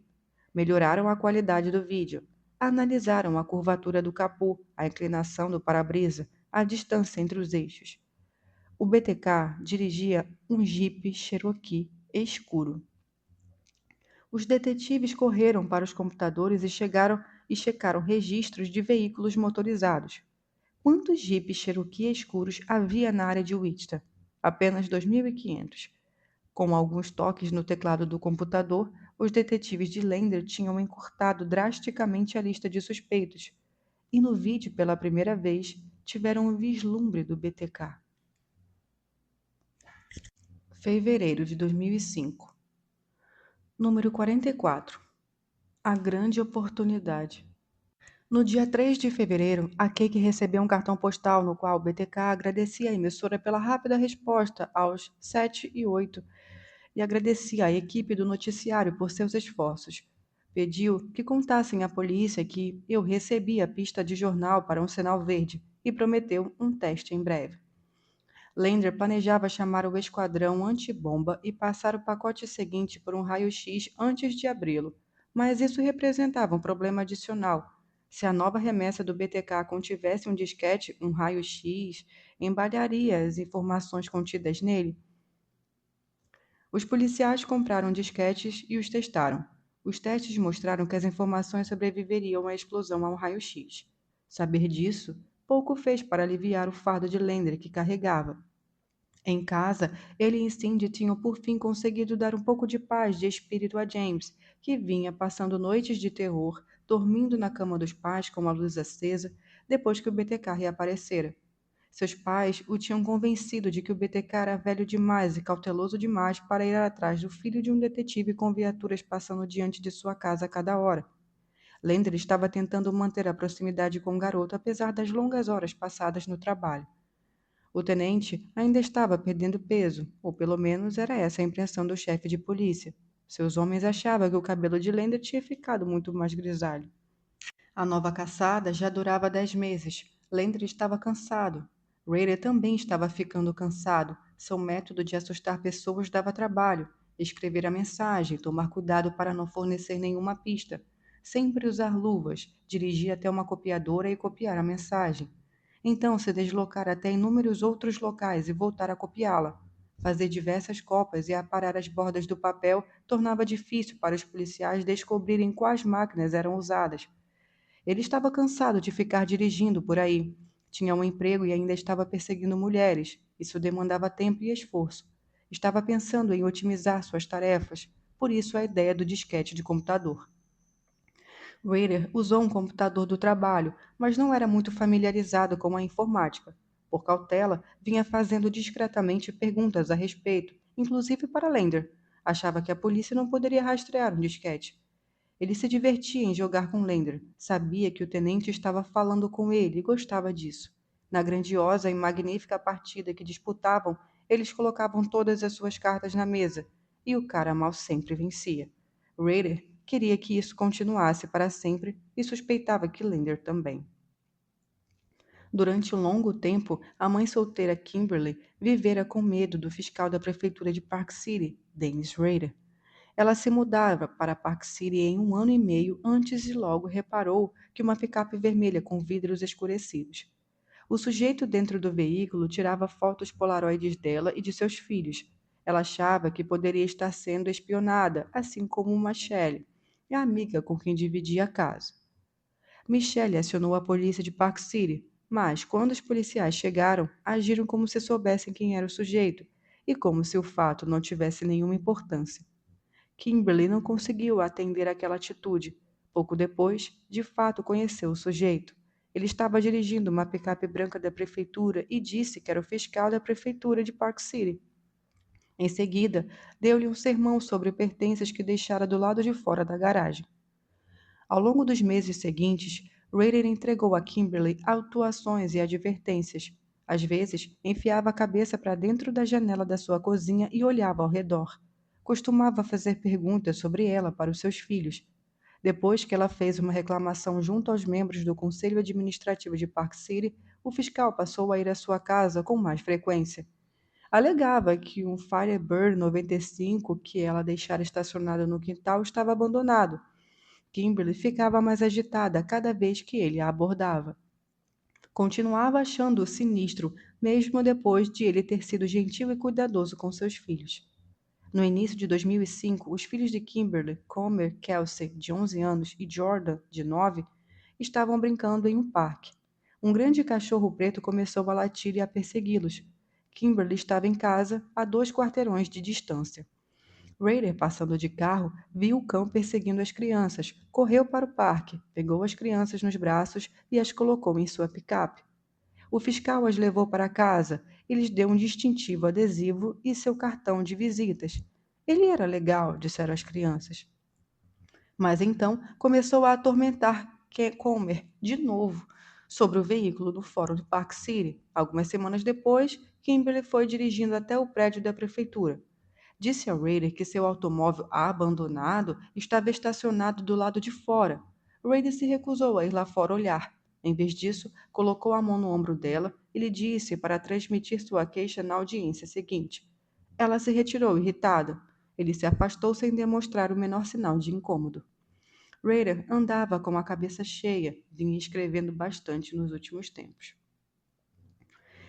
Melhoraram a qualidade do vídeo. Analisaram a curvatura do capô, a inclinação do para-brisa, a distância entre os eixos. O BTK dirigia um Jeep Cherokee escuro. Os detetives correram para os computadores e checaram registros de veículos motorizados. Quantos jipes Cherokee escuros havia na área de Wichita? Apenas 2.500. Com alguns toques no teclado do computador, os detetives de Lander tinham encurtado drasticamente a lista de suspeitos. E no vídeo, pela primeira vez, tiveram um vislumbre do BTK. Fevereiro de 2005. Número 44. A grande oportunidade. No dia 3 de fevereiro, a Cake recebeu um cartão postal no qual o BTK agradecia a emissora pela rápida resposta aos 7 e 8 e agradecia à equipe do noticiário por seus esforços. Pediu que contassem à polícia que eu recebi a pista de jornal para um sinal verde e prometeu um teste em breve. Lander planejava chamar o esquadrão antibomba e passar o pacote seguinte por um raio-x antes de abri-lo, mas isso representava um problema adicional. Se a nova remessa do BTK contivesse um disquete, um raio-x, embaralharia as informações contidas nele. Os policiais compraram disquetes e os testaram. Os testes mostraram que as informações sobreviveriam à explosão ao raio-x. Saber disso pouco fez para aliviar o fardo de Lander que carregava. Em casa, ele e Cindy tinham por fim conseguido dar um pouco de paz de espírito a James, que vinha passando noites de terror, dormindo na cama dos pais com a luz acesa, depois que o BTK reaparecera. Seus pais o tinham convencido de que o BTK era velho demais e cauteloso demais para ir atrás do filho de um detetive com viaturas passando diante de sua casa a cada hora. Lander estava tentando manter a proximidade com o garoto apesar das longas horas passadas no trabalho. O tenente ainda estava perdendo peso, ou pelo menos era essa a impressão do chefe de polícia. Seus homens achavam que o cabelo de Lander tinha ficado muito mais grisalho. A nova caçada já durava 10 meses. Lander estava cansado. Raider também estava ficando cansado. Seu método de assustar pessoas dava trabalho. Escrever a mensagem, tomar cuidado para não fornecer nenhuma pista. Sempre usar luvas, dirigir até uma copiadora e copiar a mensagem. Então se deslocar até inúmeros outros locais e voltar a copiá-la. Fazer diversas cópias e aparar as bordas do papel tornava difícil para os policiais descobrirem quais máquinas eram usadas. Ele estava cansado de ficar dirigindo por aí. Tinha um emprego e ainda estava perseguindo mulheres. Isso demandava tempo e esforço. Estava pensando em otimizar suas tarefas, por isso a ideia do disquete de computador. Rader usou um computador do trabalho, mas não era muito familiarizado com a informática. Por cautela, vinha fazendo discretamente perguntas a respeito, inclusive para Lander. Achava que a polícia não poderia rastrear um disquete. Ele se divertia em jogar com Lander, sabia que o tenente estava falando com ele e gostava disso. Na grandiosa e magnífica partida que disputavam, eles colocavam todas as suas cartas na mesa, e o cara mal sempre vencia. Raider queria que isso continuasse para sempre e suspeitava que Lander também. Durante um longo tempo, a mãe solteira Kimberly vivera com medo do fiscal da prefeitura de Park City, Dennis Rader. Ela se mudava para Park City em 1 ano e meio antes e logo reparou que uma picape vermelha com vidros escurecidos. O sujeito dentro do veículo tirava fotos polaroides dela e de seus filhos. Ela achava que poderia estar sendo espionada, assim como Michelle, a amiga com quem dividia a casa. Michelle acionou a polícia de Park City, mas quando os policiais chegaram, agiram como se soubessem quem era o sujeito e como se o fato não tivesse nenhuma importância. Kimberly não conseguiu atender àquela atitude. Pouco depois, de fato conheceu o sujeito. Ele estava dirigindo uma picape branca da prefeitura e disse que era o fiscal da prefeitura de Park City. Em seguida, deu-lhe um sermão sobre pertences que deixara do lado de fora da garagem. Ao longo dos meses seguintes, Rader entregou a Kimberly autuações e advertências. Às vezes, enfiava a cabeça para dentro da janela da sua cozinha e olhava ao redor. Costumava fazer perguntas sobre ela para os seus filhos. Depois que ela fez uma reclamação junto aos membros do Conselho Administrativo de Park City, o fiscal passou a ir à sua casa com mais frequência. Alegava que um Firebird 95 que ela deixara estacionado no quintal estava abandonado. Kimberly ficava mais agitada cada vez que ele a abordava. Continuava achando-o sinistro, mesmo depois de ele ter sido gentil e cuidadoso com seus filhos. No início de 2005, os filhos de Kimberly, Comer Kelsey, de 11 anos, e Jordan, de 9, estavam brincando em um parque. Um grande cachorro preto começou a latir e a persegui-los. Kimberly estava em casa, a 2 quarteirões de distância. Raider, passando de carro, viu o cão perseguindo as crianças, correu para o parque, pegou as crianças nos braços e as colocou em sua picape. O fiscal as levou para casa e lhes deu um distintivo adesivo e seu cartão de visitas. Ele era legal, disseram as crianças. Mas então começou a atormentar Comer de novo sobre o veículo do fórum de Park City. Algumas semanas depois, Kimberly foi dirigindo até o prédio da prefeitura. Disse ao Raider que seu automóvel abandonado estava estacionado do lado de fora. Raider se recusou a ir lá fora olhar. Em vez disso, colocou a mão no ombro dela e lhe disse para transmitir sua queixa na audiência seguinte. Ela se retirou irritada. Ele se afastou sem demonstrar o menor sinal de incômodo. Raider andava com a cabeça cheia, vinha escrevendo bastante nos últimos tempos.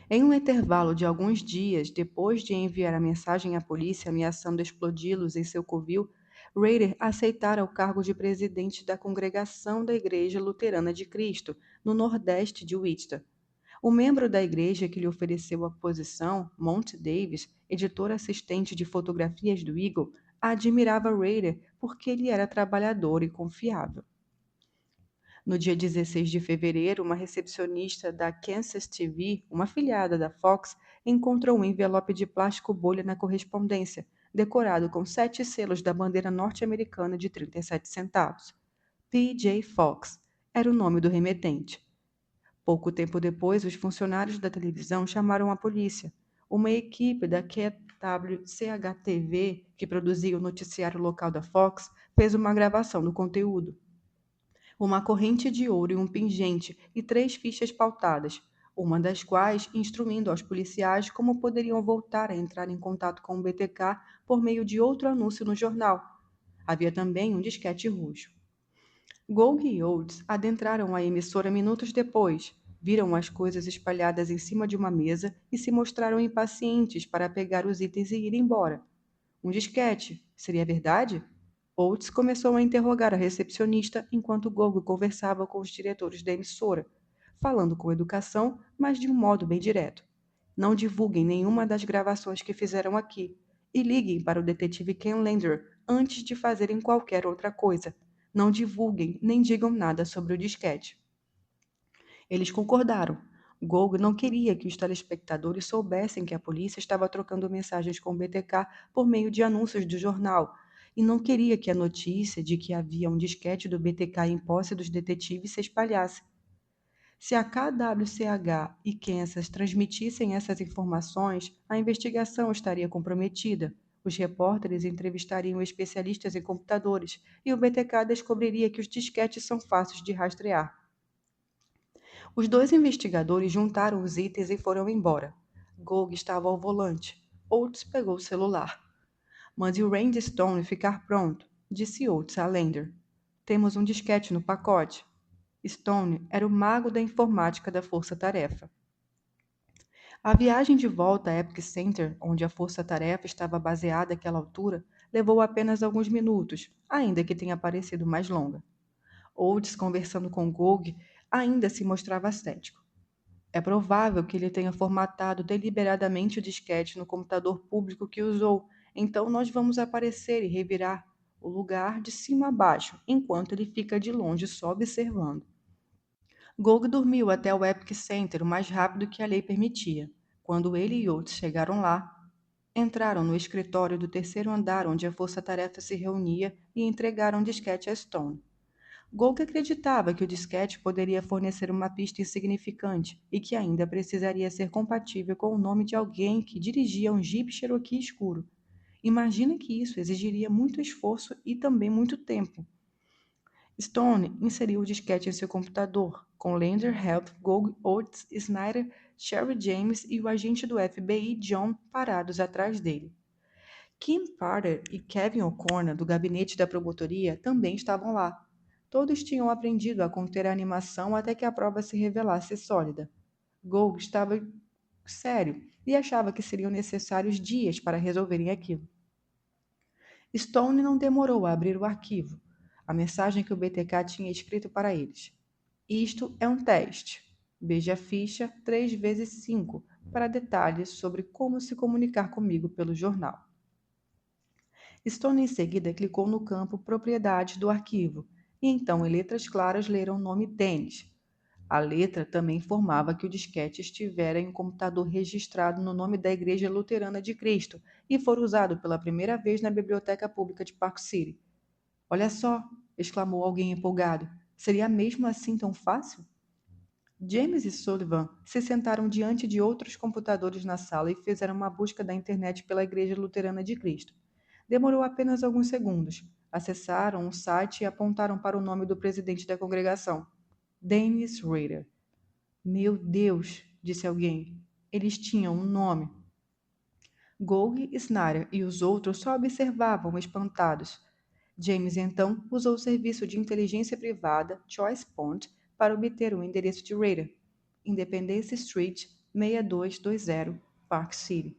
Em um intervalo de alguns dias depois de enviar a mensagem à polícia ameaçando explodi-los em seu covil, Rader aceitara o cargo de presidente da congregação da Igreja Luterana de Cristo, no nordeste de Wichita. O membro da igreja que lhe ofereceu a posição, Monty Davis, editor assistente de fotografias do Eagle, admirava Rader porque ele era trabalhador e confiável. No dia 16 de fevereiro, uma recepcionista da Kansas TV, uma afiliada da Fox, encontrou um envelope de plástico bolha na correspondência, decorado com 7 selos da bandeira norte-americana de 37 centavos. P.J. Fox era o nome do remetente. Pouco tempo depois, os funcionários da televisão chamaram a polícia. Uma equipe da QWCH-TV, que produzia o noticiário local da Fox, fez uma gravação do conteúdo. Uma corrente de ouro e um pingente e 3 fichas pautadas, uma das quais instruindo aos policiais como poderiam voltar a entrar em contato com o BTK por meio de outro anúncio no jornal. Havia também um disquete roxo. Gold e Oates adentraram a emissora minutos depois, viram as coisas espalhadas em cima de uma mesa e se mostraram impacientes para pegar os itens e ir embora. Um disquete, seria verdade? Oates começou a interrogar a recepcionista enquanto Gogo conversava com os diretores da emissora, falando com educação, mas de um modo bem direto. Não divulguem nenhuma das gravações que fizeram aqui e liguem para o detetive Ken Lander antes de fazerem qualquer outra coisa. Não divulguem nem digam nada sobre o disquete. Eles concordaram. Gogo não queria que os telespectadores soubessem que a polícia estava trocando mensagens com o BTK por meio de anúncios do jornal e não queria que a notícia de que havia um disquete do BTK em posse dos detetives se espalhasse. Se a KWCH e Kansas transmitissem essas informações, a investigação estaria comprometida. Os repórteres entrevistariam especialistas em computadores e o BTK descobriria que os disquetes são fáceis de rastrear. Os dois investigadores juntaram os itens e foram embora. Gould estava ao volante. Oates pegou o celular. Mande o Randy Stone ficar pronto, disse Oates a Lander. Temos um disquete no pacote. Stone era o mago da informática da Força Tarefa. A viagem de volta a Epic Center, onde a Força Tarefa estava baseada àquela altura, levou apenas alguns minutos, ainda que tenha parecido mais longa. Oates, conversando com Gould, ainda se mostrava cético. É provável que ele tenha formatado deliberadamente o disquete no computador público que usou, então nós vamos aparecer e revirar o lugar de cima a baixo, enquanto ele fica de longe só observando. Gould dormiu até o Epic Center o mais rápido que a lei permitia. Quando ele e Oates chegaram lá, entraram no escritório do terceiro andar onde a força-tarefa se reunia e entregaram o disquete a Stone. Gould acreditava que o disquete poderia fornecer uma pista insignificante e que ainda precisaria ser compatível com o nome de alguém que dirigia um Jeep Cherokee escuro. Imagina que isso exigiria muito esforço e também muito tempo. Stone inseriu o disquete em seu computador, com Lander, Help, Gould, Oates, Snyder, Sherry James e o agente do FBI John parados atrás dele. Kim Carter e Kevin O'Connor, do gabinete da promotoria, também estavam lá. Todos tinham aprendido a conter a animação até que a prova se revelasse sólida. Gould estava sério e achava que seriam necessários dias para resolverem aquilo. Stone não demorou a abrir o arquivo, a mensagem que o BTK tinha escrito para eles. Isto é um teste. Veja a ficha 3x5 para detalhes sobre como se comunicar comigo pelo jornal. Stone em seguida clicou no campo Propriedades do arquivo e então, em letras claras, leram o nome Dennis. A letra também informava que o disquete estivera em um computador registrado no nome da Igreja Luterana de Cristo e fora usado pela primeira vez na Biblioteca Pública de Park City. Olha só, exclamou alguém empolgado. Seria mesmo assim tão fácil? James e Sullivan se sentaram diante de outros computadores na sala e fizeram uma busca da internet pela Igreja Luterana de Cristo. Demorou apenas alguns segundos. Acessaram o site e apontaram para o nome do presidente da congregação, Dennis Rader. Meu Deus, disse alguém. Eles tinham um nome. Gould, Snyder e os outros só observavam espantados. James então usou o serviço de inteligência privada Choice Point para obter o endereço de Rader, Independence Street, 6220, Park City.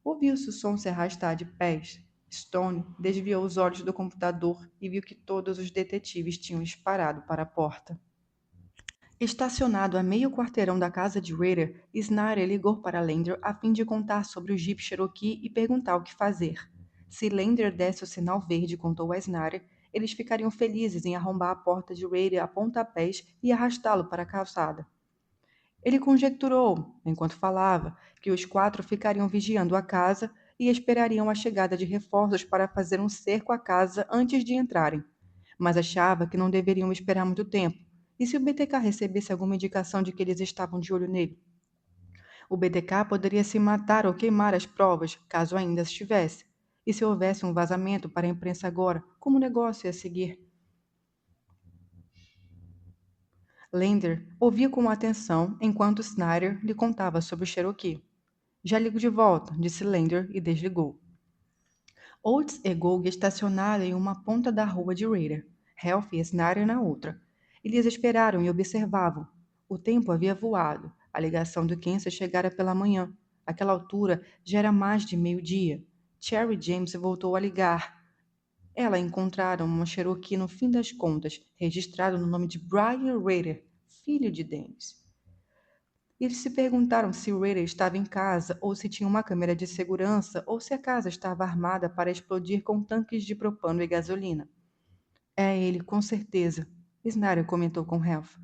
Ouviu-se o som se arrastar de pés. Stone desviou os olhos do computador e viu que todos os detetives tinham disparado para a porta. Estacionado a meio quarteirão da casa de Rader, Snyder ligou para Lander a fim de contar sobre o Jeep Cherokee e perguntar o que fazer. Se Lander desse o sinal verde, contou a Snyder, eles ficariam felizes em arrombar a porta de Rader a pontapés e arrastá-lo para a calçada. Ele conjecturou, enquanto falava, que os quatro ficariam vigiando a casa e esperariam a chegada de reforços para fazer um cerco à casa antes de entrarem. Mas achava que não deveriam esperar muito tempo. E se o BTK recebesse alguma indicação de que eles estavam de olho nele? O BTK poderia se matar ou queimar as provas, caso ainda as tivesse. E se houvesse um vazamento para a imprensa agora, como o negócio ia seguir? Lander ouvia com atenção enquanto Snyder lhe contava sobre o Cherokee. Já ligo de volta, disse Lander e desligou. Oates e Gould estacionaram em uma ponta da rua de Rader, Health e Snyder na outra. Eles esperaram e observavam. O tempo havia voado. A ligação do Kansas chegara pela manhã. Àquela altura já era mais de meio-dia. Cherry James voltou a ligar. Ela encontraram uma Cherokee no fim das contas, registrado no nome de Brian Rader, filho de Dennis. Eles se perguntaram se Rader estava em casa ou se tinha uma câmera de segurança ou se a casa estava armada para explodir com tanques de propano e gasolina. É ele, com certeza, Snyder comentou com Ralph.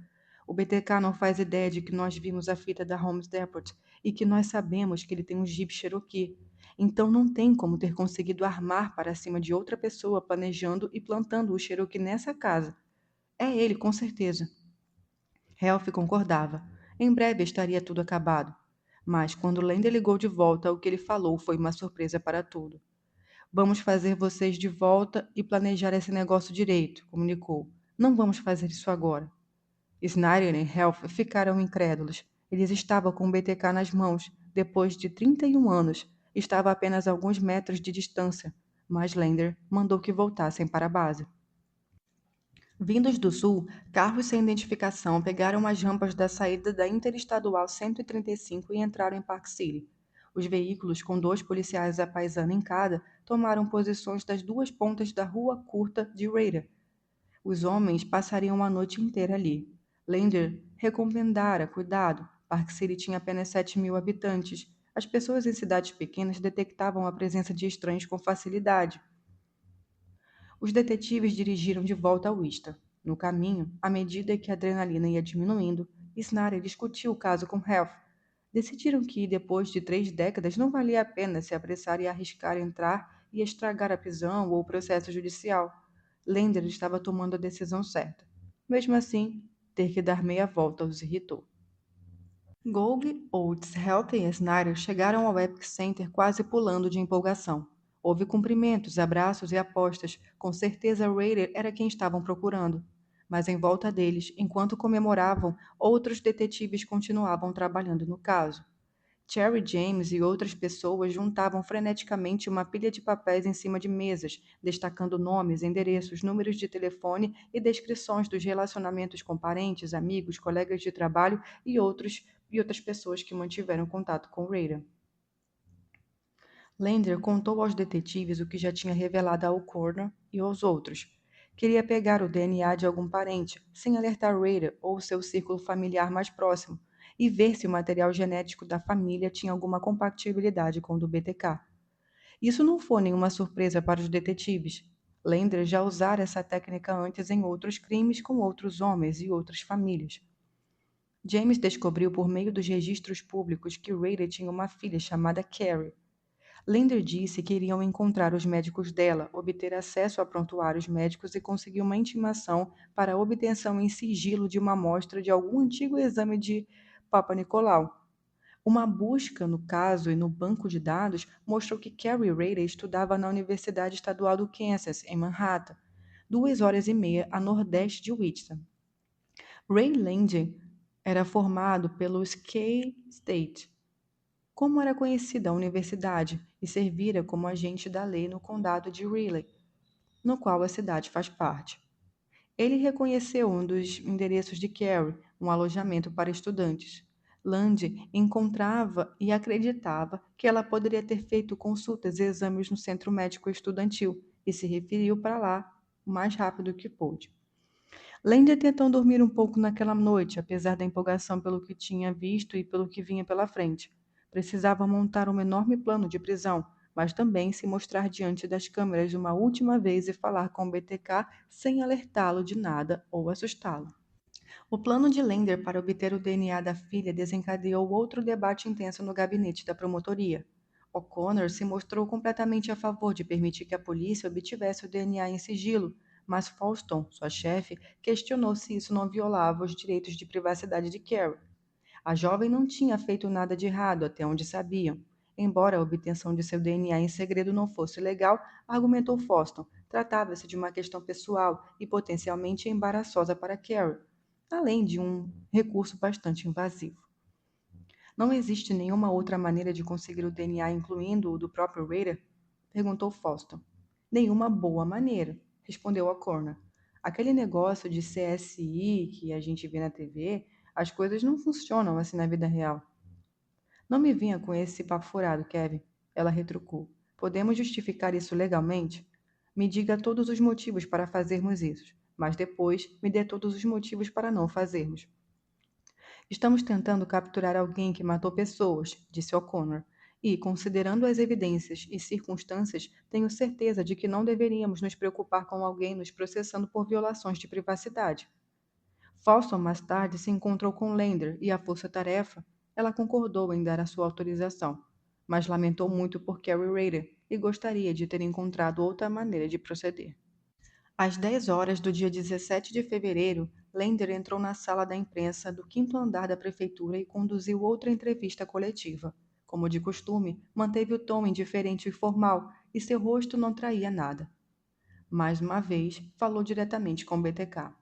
O BTK não faz ideia de que nós vimos a fita da Holmes Depot e que nós sabemos que ele tem um Jeep Cherokee. Então não tem como ter conseguido armar para cima de outra pessoa planejando e plantando o Cherokee nessa casa. É ele, com certeza. Ralph concordava. Em breve estaria tudo acabado. Mas quando Lender ligou de volta, o que ele falou foi uma surpresa para tudo. Vamos fazer vocês de volta e planejar esse negócio direito, comunicou. Não vamos fazer isso agora. Snyder e Ralph ficaram incrédulos. Eles estavam com o BTK nas mãos, depois de 31 anos. Estava a apenas alguns metros de distância, mas Lander mandou que voltassem para a base. Vindos do sul, carros sem identificação pegaram as rampas da saída da Interestadual 135 e entraram em Park City. Os veículos, com 2 policiais à paisana em cada, tomaram posições das 2 pontas da rua curta de Raider. Os homens passariam a noite inteira ali. Lander recomendara cuidado. Park City tinha apenas 7.000 habitantes. As pessoas em cidades pequenas detectavam a presença de estranhos com facilidade. Os detetives dirigiram de volta a Wista. No caminho, à medida que a adrenalina ia diminuindo, Snyder discutiu o caso com Ralph. Decidiram que, depois de 3 décadas, não valia a pena se apressar e arriscar entrar e estragar a prisão ou o processo judicial. Lander estava tomando a decisão certa. Mesmo assim, ter que dar meia volta os irritou. Gould, Oates, Health e Snyder chegaram ao Epic Center quase pulando de empolgação. Houve cumprimentos, abraços e apostas. Com certeza Raider era quem estavam procurando. Mas em volta deles, enquanto comemoravam, outros detetives continuavam trabalhando no caso. Cherry James e outras pessoas juntavam freneticamente uma pilha de papéis em cima de mesas, destacando nomes, endereços, números de telefone e descrições dos relacionamentos com parentes, amigos, colegas de trabalho e outras pessoas que mantiveram contato com Raider. Lander contou aos detetives o que já tinha revelado ao coroner e aos outros. Queria pegar o DNA de algum parente, sem alertar Raider ou seu círculo familiar mais próximo, e ver se o material genético da família tinha alguma compatibilidade com o do BTK. Isso não foi nenhuma surpresa para os detetives. Lander já usara essa técnica antes em outros crimes com outros homens e outras famílias. James descobriu por meio dos registros públicos que Raider tinha uma filha chamada Carrie. Lander disse que iriam encontrar os médicos dela, obter acesso a prontuários médicos e conseguir uma intimação para a obtenção em sigilo de uma amostra de algum antigo exame de Papa Nicolau. Uma busca no caso e no banco de dados mostrou que Carrie Raider estudava na Universidade Estadual do Kansas, em Manhattan, 2 horas e meia a nordeste de Wichita. Ray Lander era formado pelo K-State, como era conhecida a universidade, e servira como agente da lei no condado de Riley, no qual a cidade faz parte. Ele reconheceu um dos endereços de Carrie, um alojamento para estudantes. Land encontrava e acreditava que ela poderia ter feito consultas e exames no centro médico estudantil e se referiu para lá o mais rápido que pôde. Land tentou dormir um pouco naquela noite, apesar da empolgação pelo que tinha visto e pelo que vinha pela frente. Precisava montar um enorme plano de prisão, mas também se mostrar diante das câmeras uma última vez e falar com o BTK sem alertá-lo de nada ou assustá-lo. O plano de Lander para obter o DNA da filha desencadeou outro debate intenso no gabinete da promotoria. O'Connor se mostrou completamente a favor de permitir que a polícia obtivesse o DNA em sigilo, mas Falston, sua chefe, questionou se isso não violava os direitos de privacidade de Carrie. A jovem não tinha feito nada de errado, até onde sabiam. Embora a obtenção de seu DNA em segredo não fosse legal, argumentou Falston, tratava-se de uma questão pessoal e potencialmente embaraçosa para Carrie, além de um recurso bastante invasivo. Não existe nenhuma outra maneira de conseguir o DNA, incluindo o do próprio Raider? Perguntou Falston. Nenhuma boa maneira, respondeu a Coroner. Aquele negócio de CSI que a gente vê na TV, as coisas não funcionam assim na vida real. Não me vinha com esse papo furado, Kevin, ela retrucou. Podemos justificar isso legalmente? Me diga todos os motivos para fazermos isso, mas depois me dê todos os motivos para não fazermos. Estamos tentando capturar alguém que matou pessoas, disse O'Connor, e, considerando as evidências e circunstâncias, tenho certeza de que não deveríamos nos preocupar com alguém nos processando por violações de privacidade. Falston mais tarde se encontrou com Lander e a força-tarefa, ela concordou em dar a sua autorização. mas lamentou muito por Carrie Rader e gostaria de ter encontrado outra maneira de proceder. Às 10 horas do dia 17 de fevereiro, Lender entrou na sala da imprensa do quinto andar da prefeitura e conduziu outra entrevista coletiva. Como de costume, manteve o tom indiferente e formal e seu rosto não traía nada. Mais uma vez, falou diretamente com o BTK.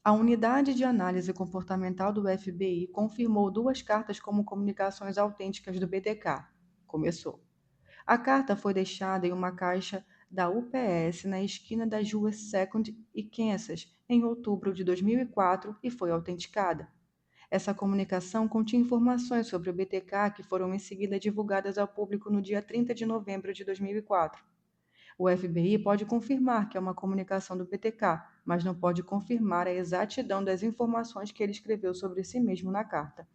A unidade de análise comportamental do FBI confirmou duas cartas como comunicações autênticas do BTK. Começou. A carta foi deixada em uma caixa da UPS na esquina das ruas Second e Kansas em outubro de 2004 e foi autenticada. Essa comunicação continha informações sobre o BTK que foram em seguida divulgadas ao público no dia 30 de novembro de 2004. O FBI pode confirmar que é uma comunicação do BTK, mas não pode confirmar a exatidão das informações que ele escreveu sobre si mesmo na carta.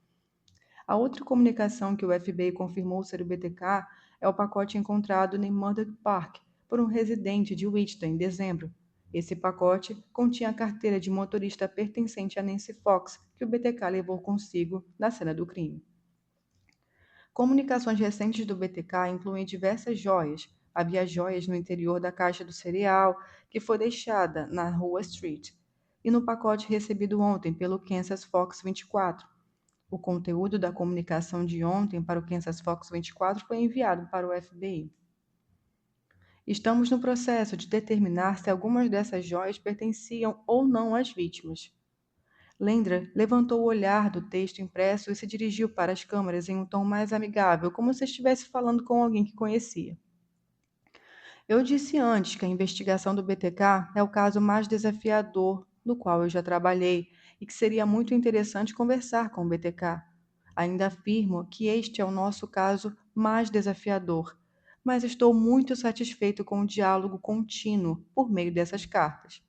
A outra comunicação que o FBI confirmou ser o BTK é o pacote encontrado em Murdoch Park por um residente de Wichita em dezembro. Esse pacote continha a carteira de motorista pertencente a Nancy Fox, que o BTK levou consigo na cena do crime. Comunicações recentes do BTK incluem diversas joias. Havia joias no interior da caixa do cereal, que foi deixada na Rua Street, e no pacote recebido ontem pelo Kansas Fox 24. O conteúdo da comunicação de ontem para o Kansas Fox 24 foi enviado para o FBI. Estamos no processo de determinar se algumas dessas joias pertenciam ou não às vítimas. Lendra levantou o olhar do texto impresso e se dirigiu para as câmeras em um tom mais amigável, como se estivesse falando com alguém que conhecia. Eu disse antes que a investigação do BTK é o caso mais desafiador no qual eu já trabalhei e que seria muito interessante conversar com o BTK. Ainda afirmo que este é o nosso caso mais desafiador, mas estou muito satisfeito com o diálogo contínuo por meio dessas cartas.